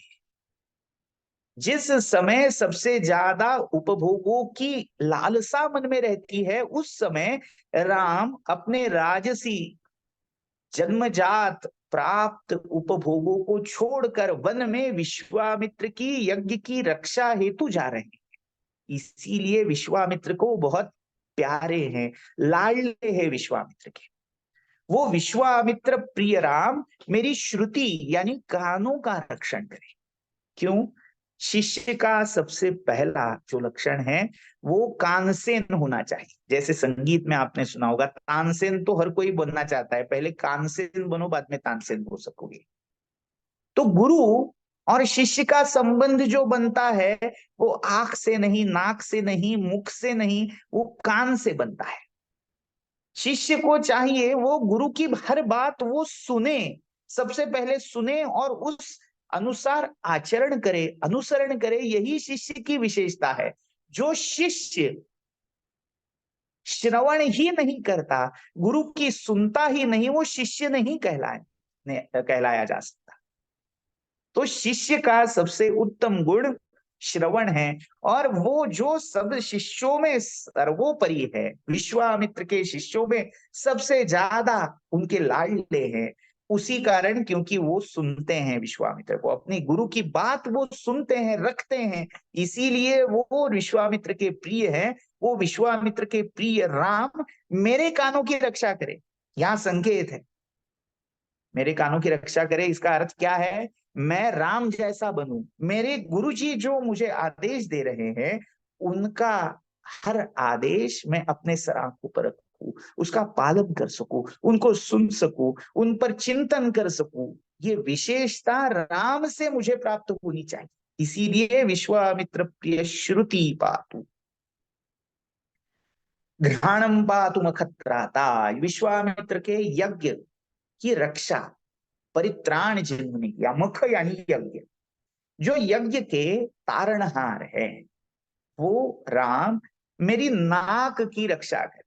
जिस समय सबसे ज्यादा उपभोगों की लालसा मन में रहती है, उस समय राम अपने राजसी जन्मजात प्राप्त उपभोगों को छोड़कर वन में विश्वामित्र की यज्ञ की रक्षा हेतु जा रहे हैं। इसीलिए विश्वामित्र को बहुत प्यारे हैं, लाडले हैं विश्वामित्र के। वो विश्वामित्र प्रिय राम मेरी श्रुति यानी कानों का रक्षण करे। क्यों? शिष्य का सबसे पहला जो लक्षण है वो कानसेन होना चाहिए। जैसे संगीत में आपने सुना होगा, तानसेन तो हर कोई बनना चाहता है, पहले कानसेन बनो बाद में तानसेन हो सकोगे। तो गुरु और शिष्य का संबंध जो बनता है वो आंख से नहीं, नाक से नहीं, मुख से नहीं, वो कान से बनता है। शिष्य को चाहिए वो गुरु की हर बात वो सुने, सबसे पहले सुने और उस अनुसार आचरण करे, अनुसरण करे। यही शिष्य की विशेषता है। जो शिष्य श्रवण ही नहीं करता, गुरु की सुनता ही नहीं, वो शिष्य नहीं कहलाया जा सकता। तो शिष्य का सबसे उत्तम गुण श्रवण है, और वो जो सब शिष्यों में सर्वोपरि है, विश्वामित्र के शिष्यों में सबसे ज्यादा उनके लाडले हैं। उसी कारण, क्योंकि वो सुनते हैं विश्वामित्र को, अपने गुरु की बात वो सुनते हैं, रखते हैं, इसीलिए वो विश्वामित्र के प्रिय हैं। वो विश्वामित्र के प्रिय राम मेरे कानों की रक्षा करे। यहां संकेत है, मेरे कानों की रक्षा करे, इसका अर्थ क्या है? मैं राम जैसा बनूं, मेरे गुरुजी जो मुझे आदेश दे रहे हैं उनका हर आदेश मैं अपने सर आंखों पर रखूं, उसका पालन कर सकूं, उनको सुन सकूं, उन पर चिंतन कर सकूं। ये विशेषता राम से मुझे प्राप्त होनी चाहिए। इसीलिए विश्वामित्र प्रिय श्रुति पातु, घ्राणम पातु मखत्राता, विश्वामित्र के यज्ञ की रक्षा, परित्राण जिन्होंने किया, मुख यानी यज्ञ, जो यज्ञ के तारणहार है, वो राम मेरी नाक की रक्षा करे।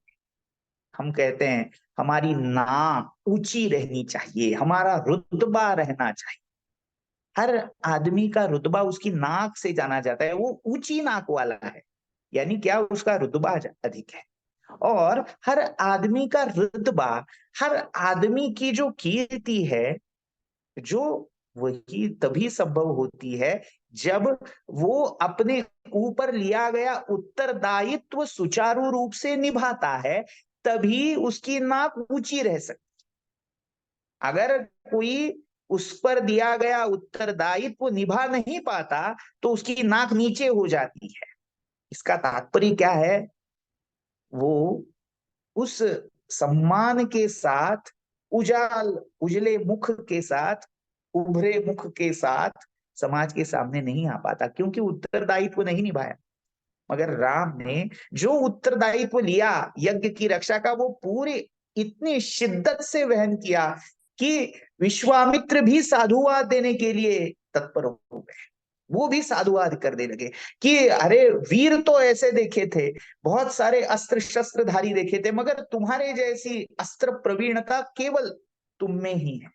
हम कहते हैं हमारी नाक ऊंची रहनी चाहिए, हमारा रुतबा रहना चाहिए। हर आदमी का रुतबा उसकी नाक से जाना जाता है, वो ऊंची नाक वाला है, यानी क्या, उसका रुतबा अधिक है। और हर आदमी का रुतबा, हर आदमी की जो कीर्ति है, जो वही तभी संभव होती है जब वो अपने ऊपर लिया गया उत्तरदायित्व सुचारू रूप से निभाता है, तभी उसकी नाक ऊंची रह सकती। अगर कोई उस पर दिया गया उत्तरदायित्व निभा नहीं पाता तो उसकी नाक नीचे हो जाती है। इसका तात्पर्य क्या है? वो उस सम्मान के साथ, उजले मुख के साथ, उभरे मुख के साथ समाज के सामने नहीं आ पाता, क्योंकि उत्तरदायित्व नहीं निभाया। मगर राम ने जो उत्तरदायित्व लिया यज्ञ की रक्षा का, वो पूरे इतनी शिद्दत से वहन किया कि विश्वामित्र भी साधुवाद देने के लिए तत्पर हो गए। वो भी साधुवाद करने लगे कि अरे, वीर तो ऐसे देखे थे, बहुत सारे अस्त्र शस्त्रधारी देखे थे, मगर तुम्हारे जैसी अस्त्र प्रवीणता केवल तुम में ही है।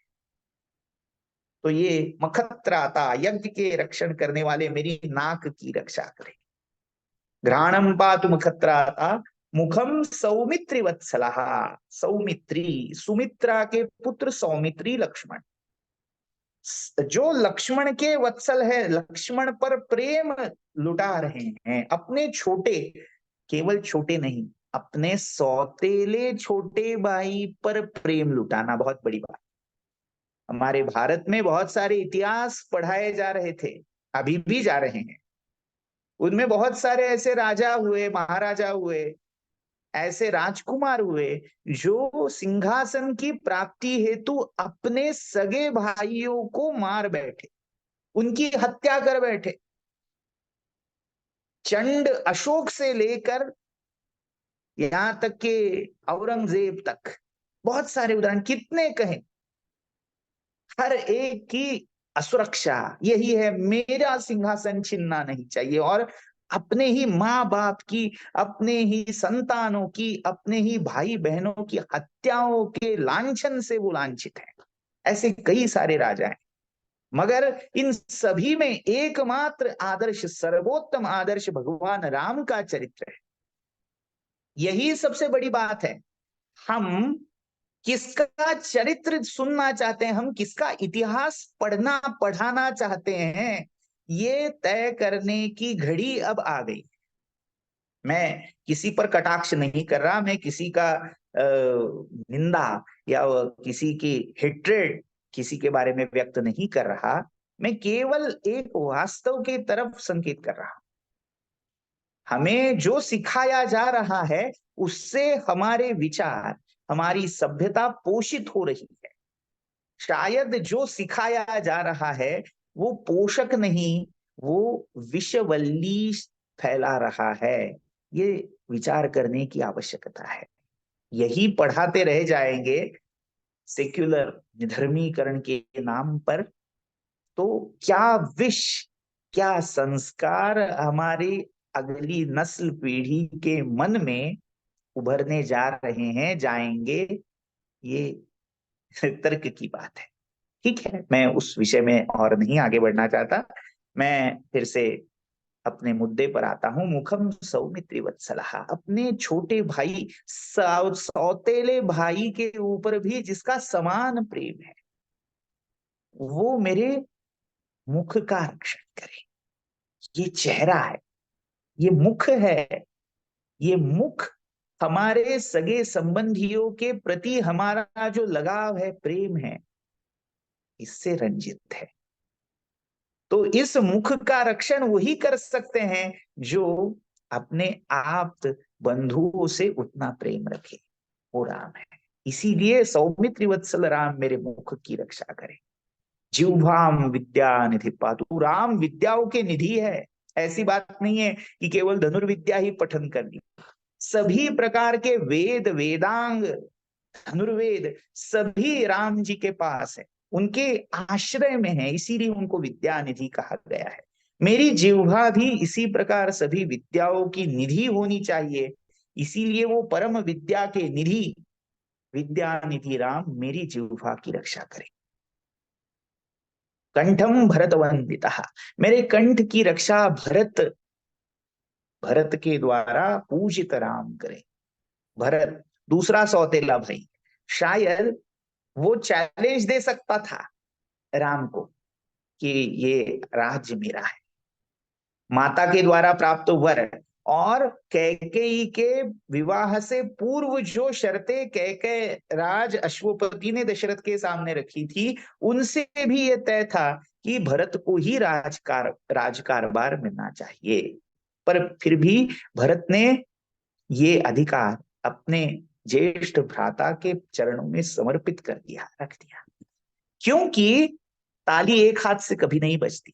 तो ये मखत्राता, यज्ञ के रक्षण करने वाले, मेरी नाक की रक्षा करें। घ्राणम पातु मखत्राता मुखम सौमित्री वत्सलः। सौमित्री, सुमित्रा के पुत्र सौमित्री लक्ष्मण, जो लक्ष्मण के वत्सल है, लक्ष्मण पर प्रेम लुटा रहे हैं। अपने छोटे, केवल छोटे नहीं, अपने सौतेले छोटे भाई पर प्रेम लुटाना बहुत बड़ी बात। हमारे भारत में बहुत सारे इतिहास पढ़ाए जा रहे थे, अभी भी जा रहे हैं। उनमें बहुत सारे ऐसे राजा हुए, महाराजा हुए, ऐसे राजकुमार हुए जो सिंहासन की प्राप्ति हेतु अपने सगे भाइयों को मार बैठे, उनकी हत्या कर बैठे। चंड अशोक से लेकर यहां तक के औरंगजेब तक, बहुत सारे उदाहरण कितने कहें। हर एक की असुरक्षा यही है, मेरा सिंहासन छीनना नहीं चाहिए। और अपने ही माँ बाप की, अपने ही संतानों की, अपने ही भाई बहनों की हत्याओं के लांछन से वो लांछित है। ऐसे कई सारे राजा हैं, मगर इन सभी में एकमात्र आदर्श, सर्वोत्तम आदर्श भगवान राम का चरित्र है। यही सबसे बड़ी बात है। हम किसका चरित्र सुनना चाहते हैं, हम किसका इतिहास पढ़ना पढ़ाना चाहते हैं, ये तय करने की घड़ी अब आ गई। मैं किसी पर कटाक्ष नहीं कर रहा, मैं किसी का निंदा या किसी की हेट्रेड किसी के बारे में व्यक्त नहीं कर रहा। मैं केवल एक वास्तव की तरफ संकेत कर रहा। हमें जो सिखाया जा रहा है उससे हमारे विचार, हमारी सभ्यता पोषित हो रही है। शायद जो सिखाया जा रहा है वो पोषक नहीं, वो विषवल्ली फैला रहा है। ये विचार करने की आवश्यकता है। यही पढ़ाते रह जाएंगे सेक्युलर धर्मीकरण के नाम पर, तो क्या विष, क्या संस्कार हमारी अगली नस्ल पीढ़ी के मन में उभरने जा रहे हैं, जाएंगे, ये तर्क की बात है। ठीक है, मैं उस विषय में और नहीं आगे बढ़ना चाहता। मैं फिर से अपने मुद्दे पर आता हूं। मुखम सौमित्री वत्सलः, अपने छोटे भाई, सौतेले भाई के ऊपर भी जिसका समान प्रेम है, वो मेरे मुख का रक्षण करे। ये चेहरा है, ये मुख है, ये मुख हमारे सगे संबंधियों के प्रति हमारा जो लगाव है, प्रेम है, इससे रंजित है। तो इस मुख का रक्षण वही कर सकते हैं जो अपने आप बंधुओं से उतना प्रेम रखे, वो राम है। इसीलिए सौमित्री वत्सल राम मेरे मुख की रक्षा करे। जिह्वाम विद्या निधि पातु, राम विद्याओं के निधि है। ऐसी बात नहीं है कि केवल धनुर्विद्या ही पठन करनी, सभी प्रकार के वेद, वेदांग, धनुर्वेद सभी राम जी के पास है, उनके आश्रय में है, इसीलिए उनको विद्या निधि कहा गया है। मेरी जिह्वा भी इसी प्रकार सभी विद्याओं की निधि होनी चाहिए, इसीलिए वो परम विद्या के निधि विद्यानिधि राम मेरी जिह्वा की रक्षा करे। कंठम भरत वंदिता, मेरे कंठ की रक्षा भरत, भरत के द्वारा पूजित राम करे। भरत दूसरा सौतेला भाई, शायद वो चैलेंज दे सकता था राम को कि ये राज्य मेरा है। माता के द्वारा प्राप्त वर और कैकेयी के विवाह से पूर्व जो शर्तें कैकेय राज अश्वपति ने दशरथ के सामने रखी थी, उनसे भी ये तय था कि भरत को ही राजकारभार मिलना चाहिए। पर फिर भी भरत ने ये अधिकार अपने ज्येष्ठ भ्राता के चरणों में समर्पित कर दिया, रख दिया, क्योंकि ताली एक हाथ से कभी नहीं बजती।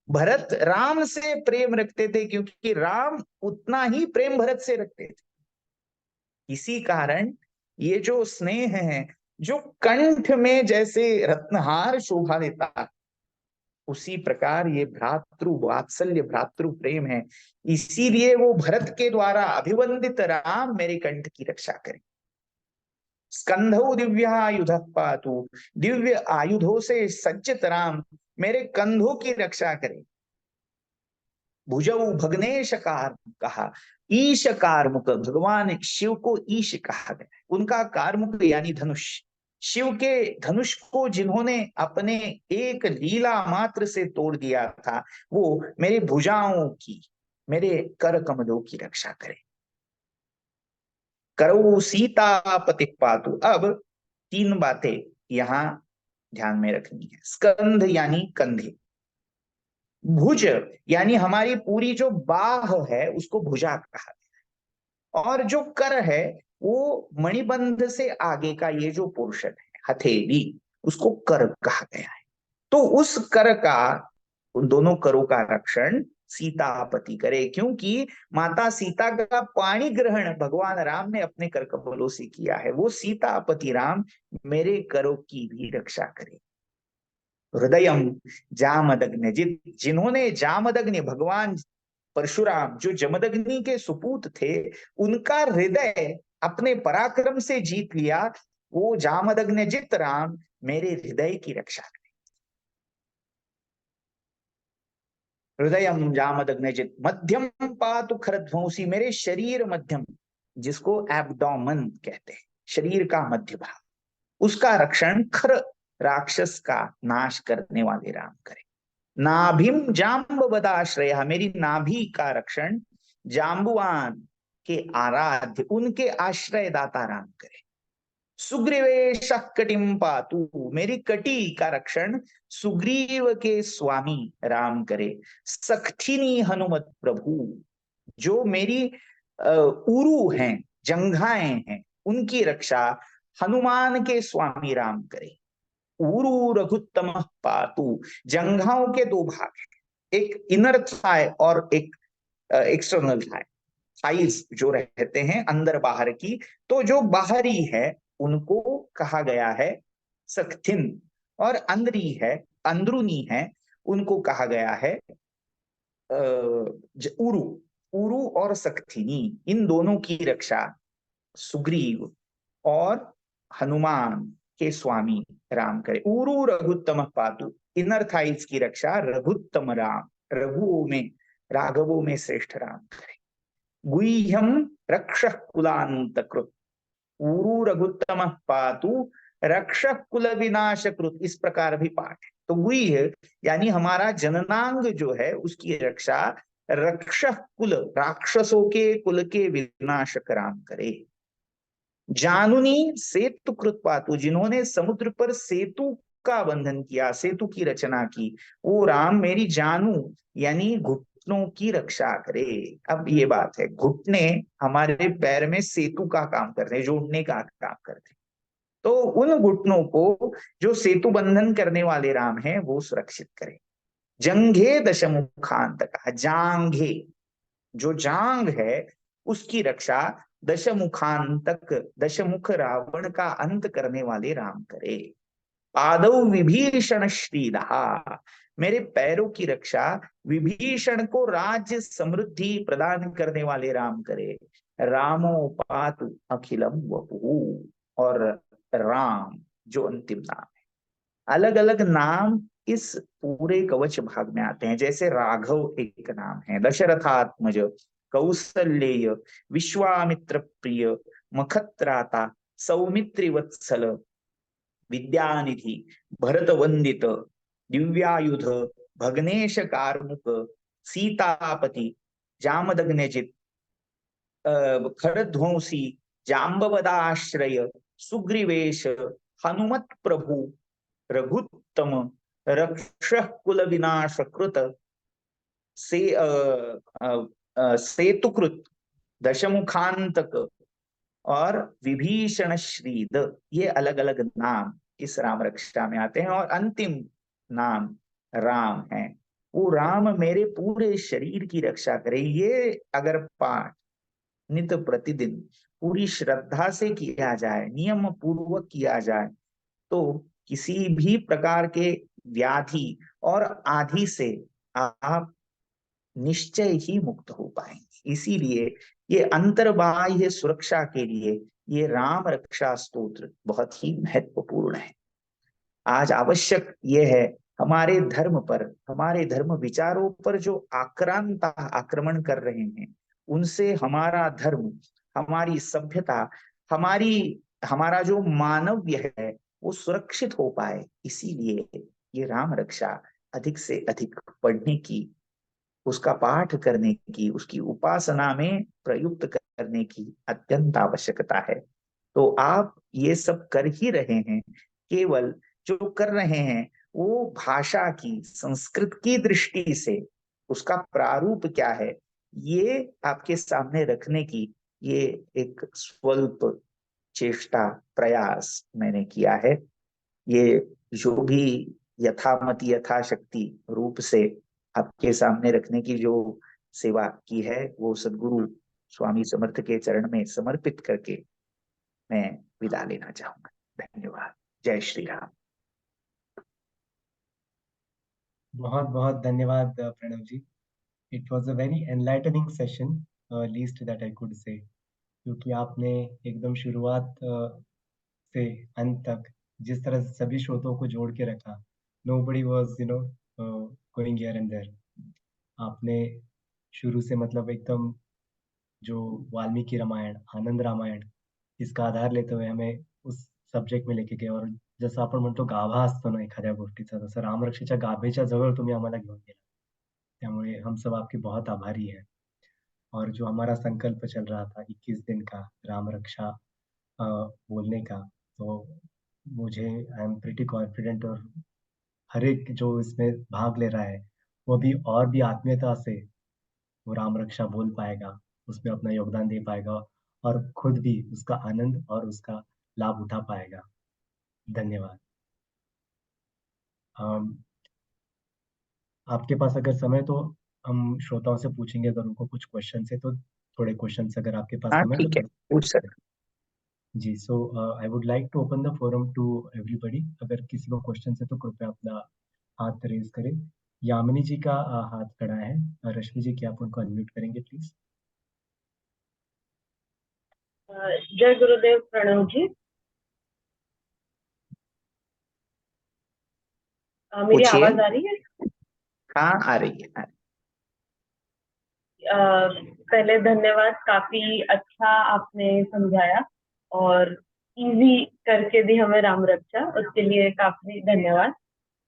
भरत राम से प्रेम रखते थे क्योंकि राम उतना ही प्रेम भरत से रखते थे। इसी कारण ये जो स्नेह है, जो कंठ में जैसे रत्नहार शोभा देता, उसी प्रकार ये भ्रातृ वात्सल्य, भ्रातृ प्रेम है। इसीलिए वो भरत के द्वारा अभिवंदित राम मेरे कंठ की रक्षा करे। स्कंधौ दिव्य आयुध पातु, दिव्य आयुधों से सज्जित राम मेरे कंधों की रक्षा करे। भुजौ भग्नेश कहा, ईश कारमुक, भगवान शिव को ईश कहा गया। उनका कारमुक यानी धनुष, शिव के धनुष को जिन्होंने अपने एक लीला मात्र से तोड़ दिया था, वो मेरे भुजाओं की, मेरे कर कमलों की रक्षा करे। करो सीतापति पातु। अब तीन बातें यहां ध्यान में रखनी है। स्कंध यानी कंधे, भुज यानी हमारी पूरी जो बाह है उसको भुजा कहा गया, और जो कर है वो मणिबंध से आगे का ये जो पोर्शन है, हथेली, उसको कर कहा गया है। तो उस कर का, उन दोनों करों का रक्षण सीतापति करे, क्योंकि माता सीता का पाणी ग्रहण भगवान राम ने अपने कर कमलों से किया है। वो सीतापति राम मेरे करों की भी रक्षा करे। हृदयम जामदग्निजित, जिन्होंने जामदग्नि भगवान परशुराम जो जमदग्नि के सुपूत थे, उनका हृदय अपने पराक्रम से जीत लिया, वो जामदग्निजित राम मेरे हृदय की रक्षा करे। हृदयम जामदग्निजित मध्यम पातु खरध्वंसी, मेरे शरीर मध्यम, जिसको एब्डोमन कहते हैं, शरीर का मध्य भाग, उसका रक्षण खर राक्षस का नाश करने वाले राम करे। नाभिम जाम्बवदाश्रय, मेरी नाभि का रक्षण जाम्बुवान के आराध्य, उनके आश्रय दाता राम करे। सुग्रीवेश कटिम पातु, मेरी कटी का रक्षण सुग्रीव के स्वामी राम करे। सख्थिनी हनुमत प्रभु, जो मेरी उरु हैं, जंघाएं हैं, उनकी रक्षा हनुमान के स्वामी राम करे। उरु रघुत्तम पातु, जंघाओं के दो भाग हैं, एक इनर थाई और एक एक्सटर्नल थाई, थाइज जो रहते हैं अंदर बाहर की, तो जो बाहरी है उनको कहा गया है सक्थिन, और अंदरी है, अंदरूनी है, उनको कहा गया है उरु। उरु और सक्थिनी, इन दोनों की रक्षा सुग्रीव और हनुमान के स्वामी राम करे। उरु रघुत्तम पातु, इनर थाइज की रक्षा रघुत्तम राम, रघुओं में, राघवों में श्रेष्ठ राम करे। गुह्यम रक्ष कुलांत कृत, उरु रघुत्तम पातु रक्ष कुल विनाश कृत, इस प्रकार भी पाठ है। तो गुह्य यानी हमारा जननांग जो है, उसकी रक्षा रक्ष कुल, राक्षसों के कुल के विनाशक राम करे। जानुनी सेतु कृत पातु, जिन्होंने समुद्र पर सेतु का बंधन किया, सेतु की रचना की, वो राम मेरी जानू यानी घुटनों की रक्षा करे। अब ये बात है, घुटने हमारे पैर में सेतु का काम करते हैं, जोड़ने का काम करते हैं। तो उन घुटनों को जो सेतु बंधन करने वाले राम हैं, वो सुरक्षित करे। जंघे दशमुखांत का, जांघे, जो जांग है उसकी रक्षा दशमुखांतक, दशमुख रावण का अंत करने वाले राम करे। पादौ विभीषण श्रीदा, मेरे पैरों की रक्षा विभीषण को राज्य समृद्धि प्रदान करने वाले राम करे। रामो पातु अखिलम वपु, और राम जो अंतिम नाम है। अलग अलग नाम इस पूरे कवच भाग में आते हैं। जैसे राघव एक नाम है, दशरथात्मज, कौसल्येय, विश्वामित्र प्रिय, मखत्राता, सौमित्रि वत्सल, विद्यानिधि, भरत वंदित, दिव्यायुध, भग्नेश कार्मुक, सीतापति, जामदग्नजित, खरध्वंसी, जाम्बवदाश्रय, सुग्रीवेश, हनुमत प्रभु, रघुत्तम, रक्ष कुल विनाश कृत, से सेतुकृत, दशमुखांतक और विभीषण श्रीद, ये अलग अलग नाम इस राम रक्षा में आते हैं। और अंतिम नाम राम है। वो राम मेरे पूरे शरीर की रक्षा करे, ये अगर पाठ नित प्रतिदिन पूरी श्रद्धा से किया जाए, नियम पूर्वक किया जाए, तो किसी भी प्रकार के व्याधि और आधि से आप निश्चय ही मुक्त हो पाएंगे। इसीलिए ये अंतर्बाह्य सुरक्षा के लिए ये राम रक्षा स्तोत्र बहुत ही महत्वपूर्ण है। आज आवश्यक ये है, हमारे धर्म पर, हमारे धर्म विचारों पर जो आक्रांता आक्रमण कर रहे हैं, उनसे हमारा धर्म, हमारी सभ्यता, हमारी हमारा जो मानव्य है वो सुरक्षित हो पाए। इसीलिए ये राम रक्षा अधिक से अधिक पढ़ने की, उसका पाठ करने की, उसकी उपासना में प्रयुक्त करने की अत्यंत आवश्यकता है। तो आप ये सब कर ही रहे हैं, केवल जो कर रहे हैं वो भाषा की, संस्कृत की दृष्टि से उसका प्रारूप क्या है, ये आपके सामने रखने की ये एक स्वल्प चेष्टा, प्रयास मैंने किया है। ये जो भी यथामति यथाशक्ति रूप से आपके सामने रखने की जो सेवा की है, वो सदगुरु स्वामी समर्थ के चरण में समर्पित करके मैं विदा लेना चाहूंगा। धन्यवाद। जय श्री राम। बहुत बहुत धन्यवाद Pranav ji. It was a very enlightening session, least that I could say, क्योंकि आपने एकदम शुरुआत से अंत तक जिस तरह से सभी स्रोतों को जोड़ के रखा, nobody was going here and there. आपने शुरू से मतलब एकदम जो वाल्मीकि रामायण, आनंद रामायण, इसका आधार लेते हुए हमें उस सब्जेक्ट में लेके गए. और जसं आपण म्हणतो गाभा असतो ना एखाद्या गोष्टीचा, तसं रामरक्षेच्या गाभेच्या जवळ तुम्ही आम्हाला घेऊन गेला. त्यामुळे हम सब आपके बहुत आभारी हैं. और जो हमारा संकल्प चल रहा था 21 दिन का राम रक्षा बोलने का, तो मुझे आई एम प्रिटी कॉन्फिडेंट, और हर एक जो इसमें भाग ले रहा है वो भी और भी आत्मीयता से वो राम रक्षा बोल पाएगा, उसमें अपना योगदान दे पाएगा और खुद भी उसका आनंद और उसका लाभ उठा पाएगा. धन्यवाद. अम, आपके पास अगर समय तो हम श्रोताओं से पूछेंगे, अगर उनको कुछ क्वेश्चन है तो थोड़े क्वेश्चन अगर आपके पास हाँ समय हो ठीक है, तो. पूछ सकते। जी, so I would like to open the forum to everybody. अगर किसी को क्वेश्चन है तो कृपया अपना हाथ रेज करें. यामिनी जी का हाथ खड़ा है. रश्मि जी, क्या आप उनको अनम्यूट करेंगे प्लीज? जय गुरुदेव प्रणव जी. मेरी पूछिए। आवाज आ रही है? हाँ आ रही है, पहले धन्यवाद, काफी अच्छा आपने समझाया और इजी करके दी हमें राम रक्षा, उसके लिए काफी धन्यवाद.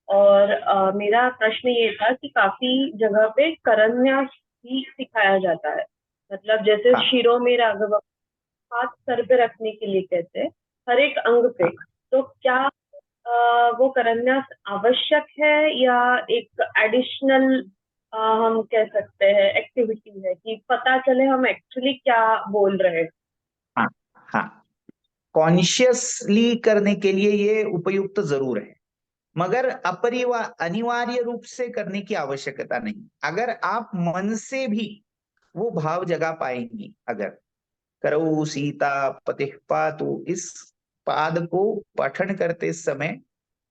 और मेरा प्रश्न ये था कि काफी जगह पे करन्यास भी सिखाया जाता है, मतलब जैसे हाँ शिरो में राघव, हाथ सर पे रखने के लिए कहते हैं, हर एक अंग पे. हाँ। तो क्या वो करन्यास आवश्यक है या एक एडिशनल हम कह सकते हैं एक्टिविटी है कि पता चले हम एक्चुअली क्या बोल रहे हैं? हाँ हाँ, कॉन्शियसली करने के लिए ये उपयुक्त जरूर है, मगर अनिवार्य रूप से करने की आवश्यकता नहीं। अगर आप मन से भी वो भाव जगा पाएंगी, अगर करऊ सीता पति पातु, इस पाद को पठन करते समय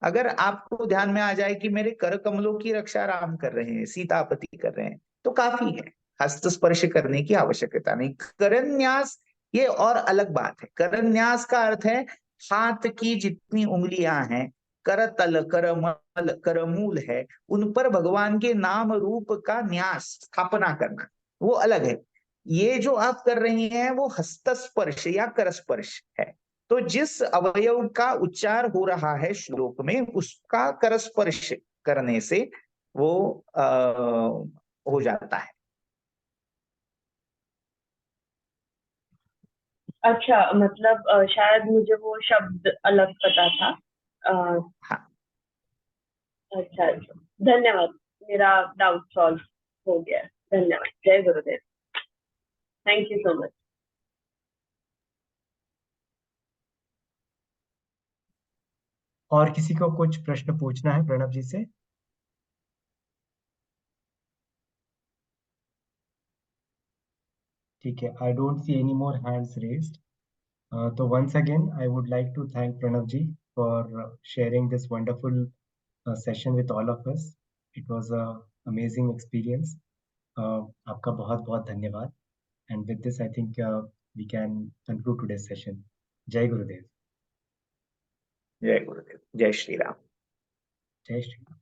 अगर आपको ध्यान में आ जाए कि मेरे कर कमलों की रक्षा राम कर रहे हैं, सीतापति कर रहे हैं, तो काफी है। हस्त स्पर्श करने की आवश्यकता नहीं। करन्यास ये और अलग बात है। करन्यास का अर्थ है हाथ की जितनी उंगलियां हैं, करतल, करमल, करमूल है, उन पर भगवान के नाम रूप का न्यास, स्थापना करना, वो अलग है। ये जो आप कर रही हैं वो हस्तस्पर्श या करस्पर्श है। तो जिस अवयव का उच्चार हो रहा है श्लोक में, उसका करस्पर्श करने से वो हो जाता है। अच्छा, मतलब शायद मुझे वो शब्द अलग पता था। अ, हाँ, अच्छा अच्छा, धन्यवाद। मेरा डाउट सॉल्व हो गया। धन्यवाद। जय गुरुदेव। Thank you so much. और किसी को कुछ प्रश्न पूछना है प्रणव जी से? ठीक है, I don't see any more hands raised. तो once again I would like to thank Pranav ji for sharing this wonderful session with all of us. It was a amazing experience. आपका बहुत बहुत धन्यवाद. And with this I think we can conclude today's session. जय गुरुदेव. जय गुरुदेव, जय श्री राम। जय श्री राम.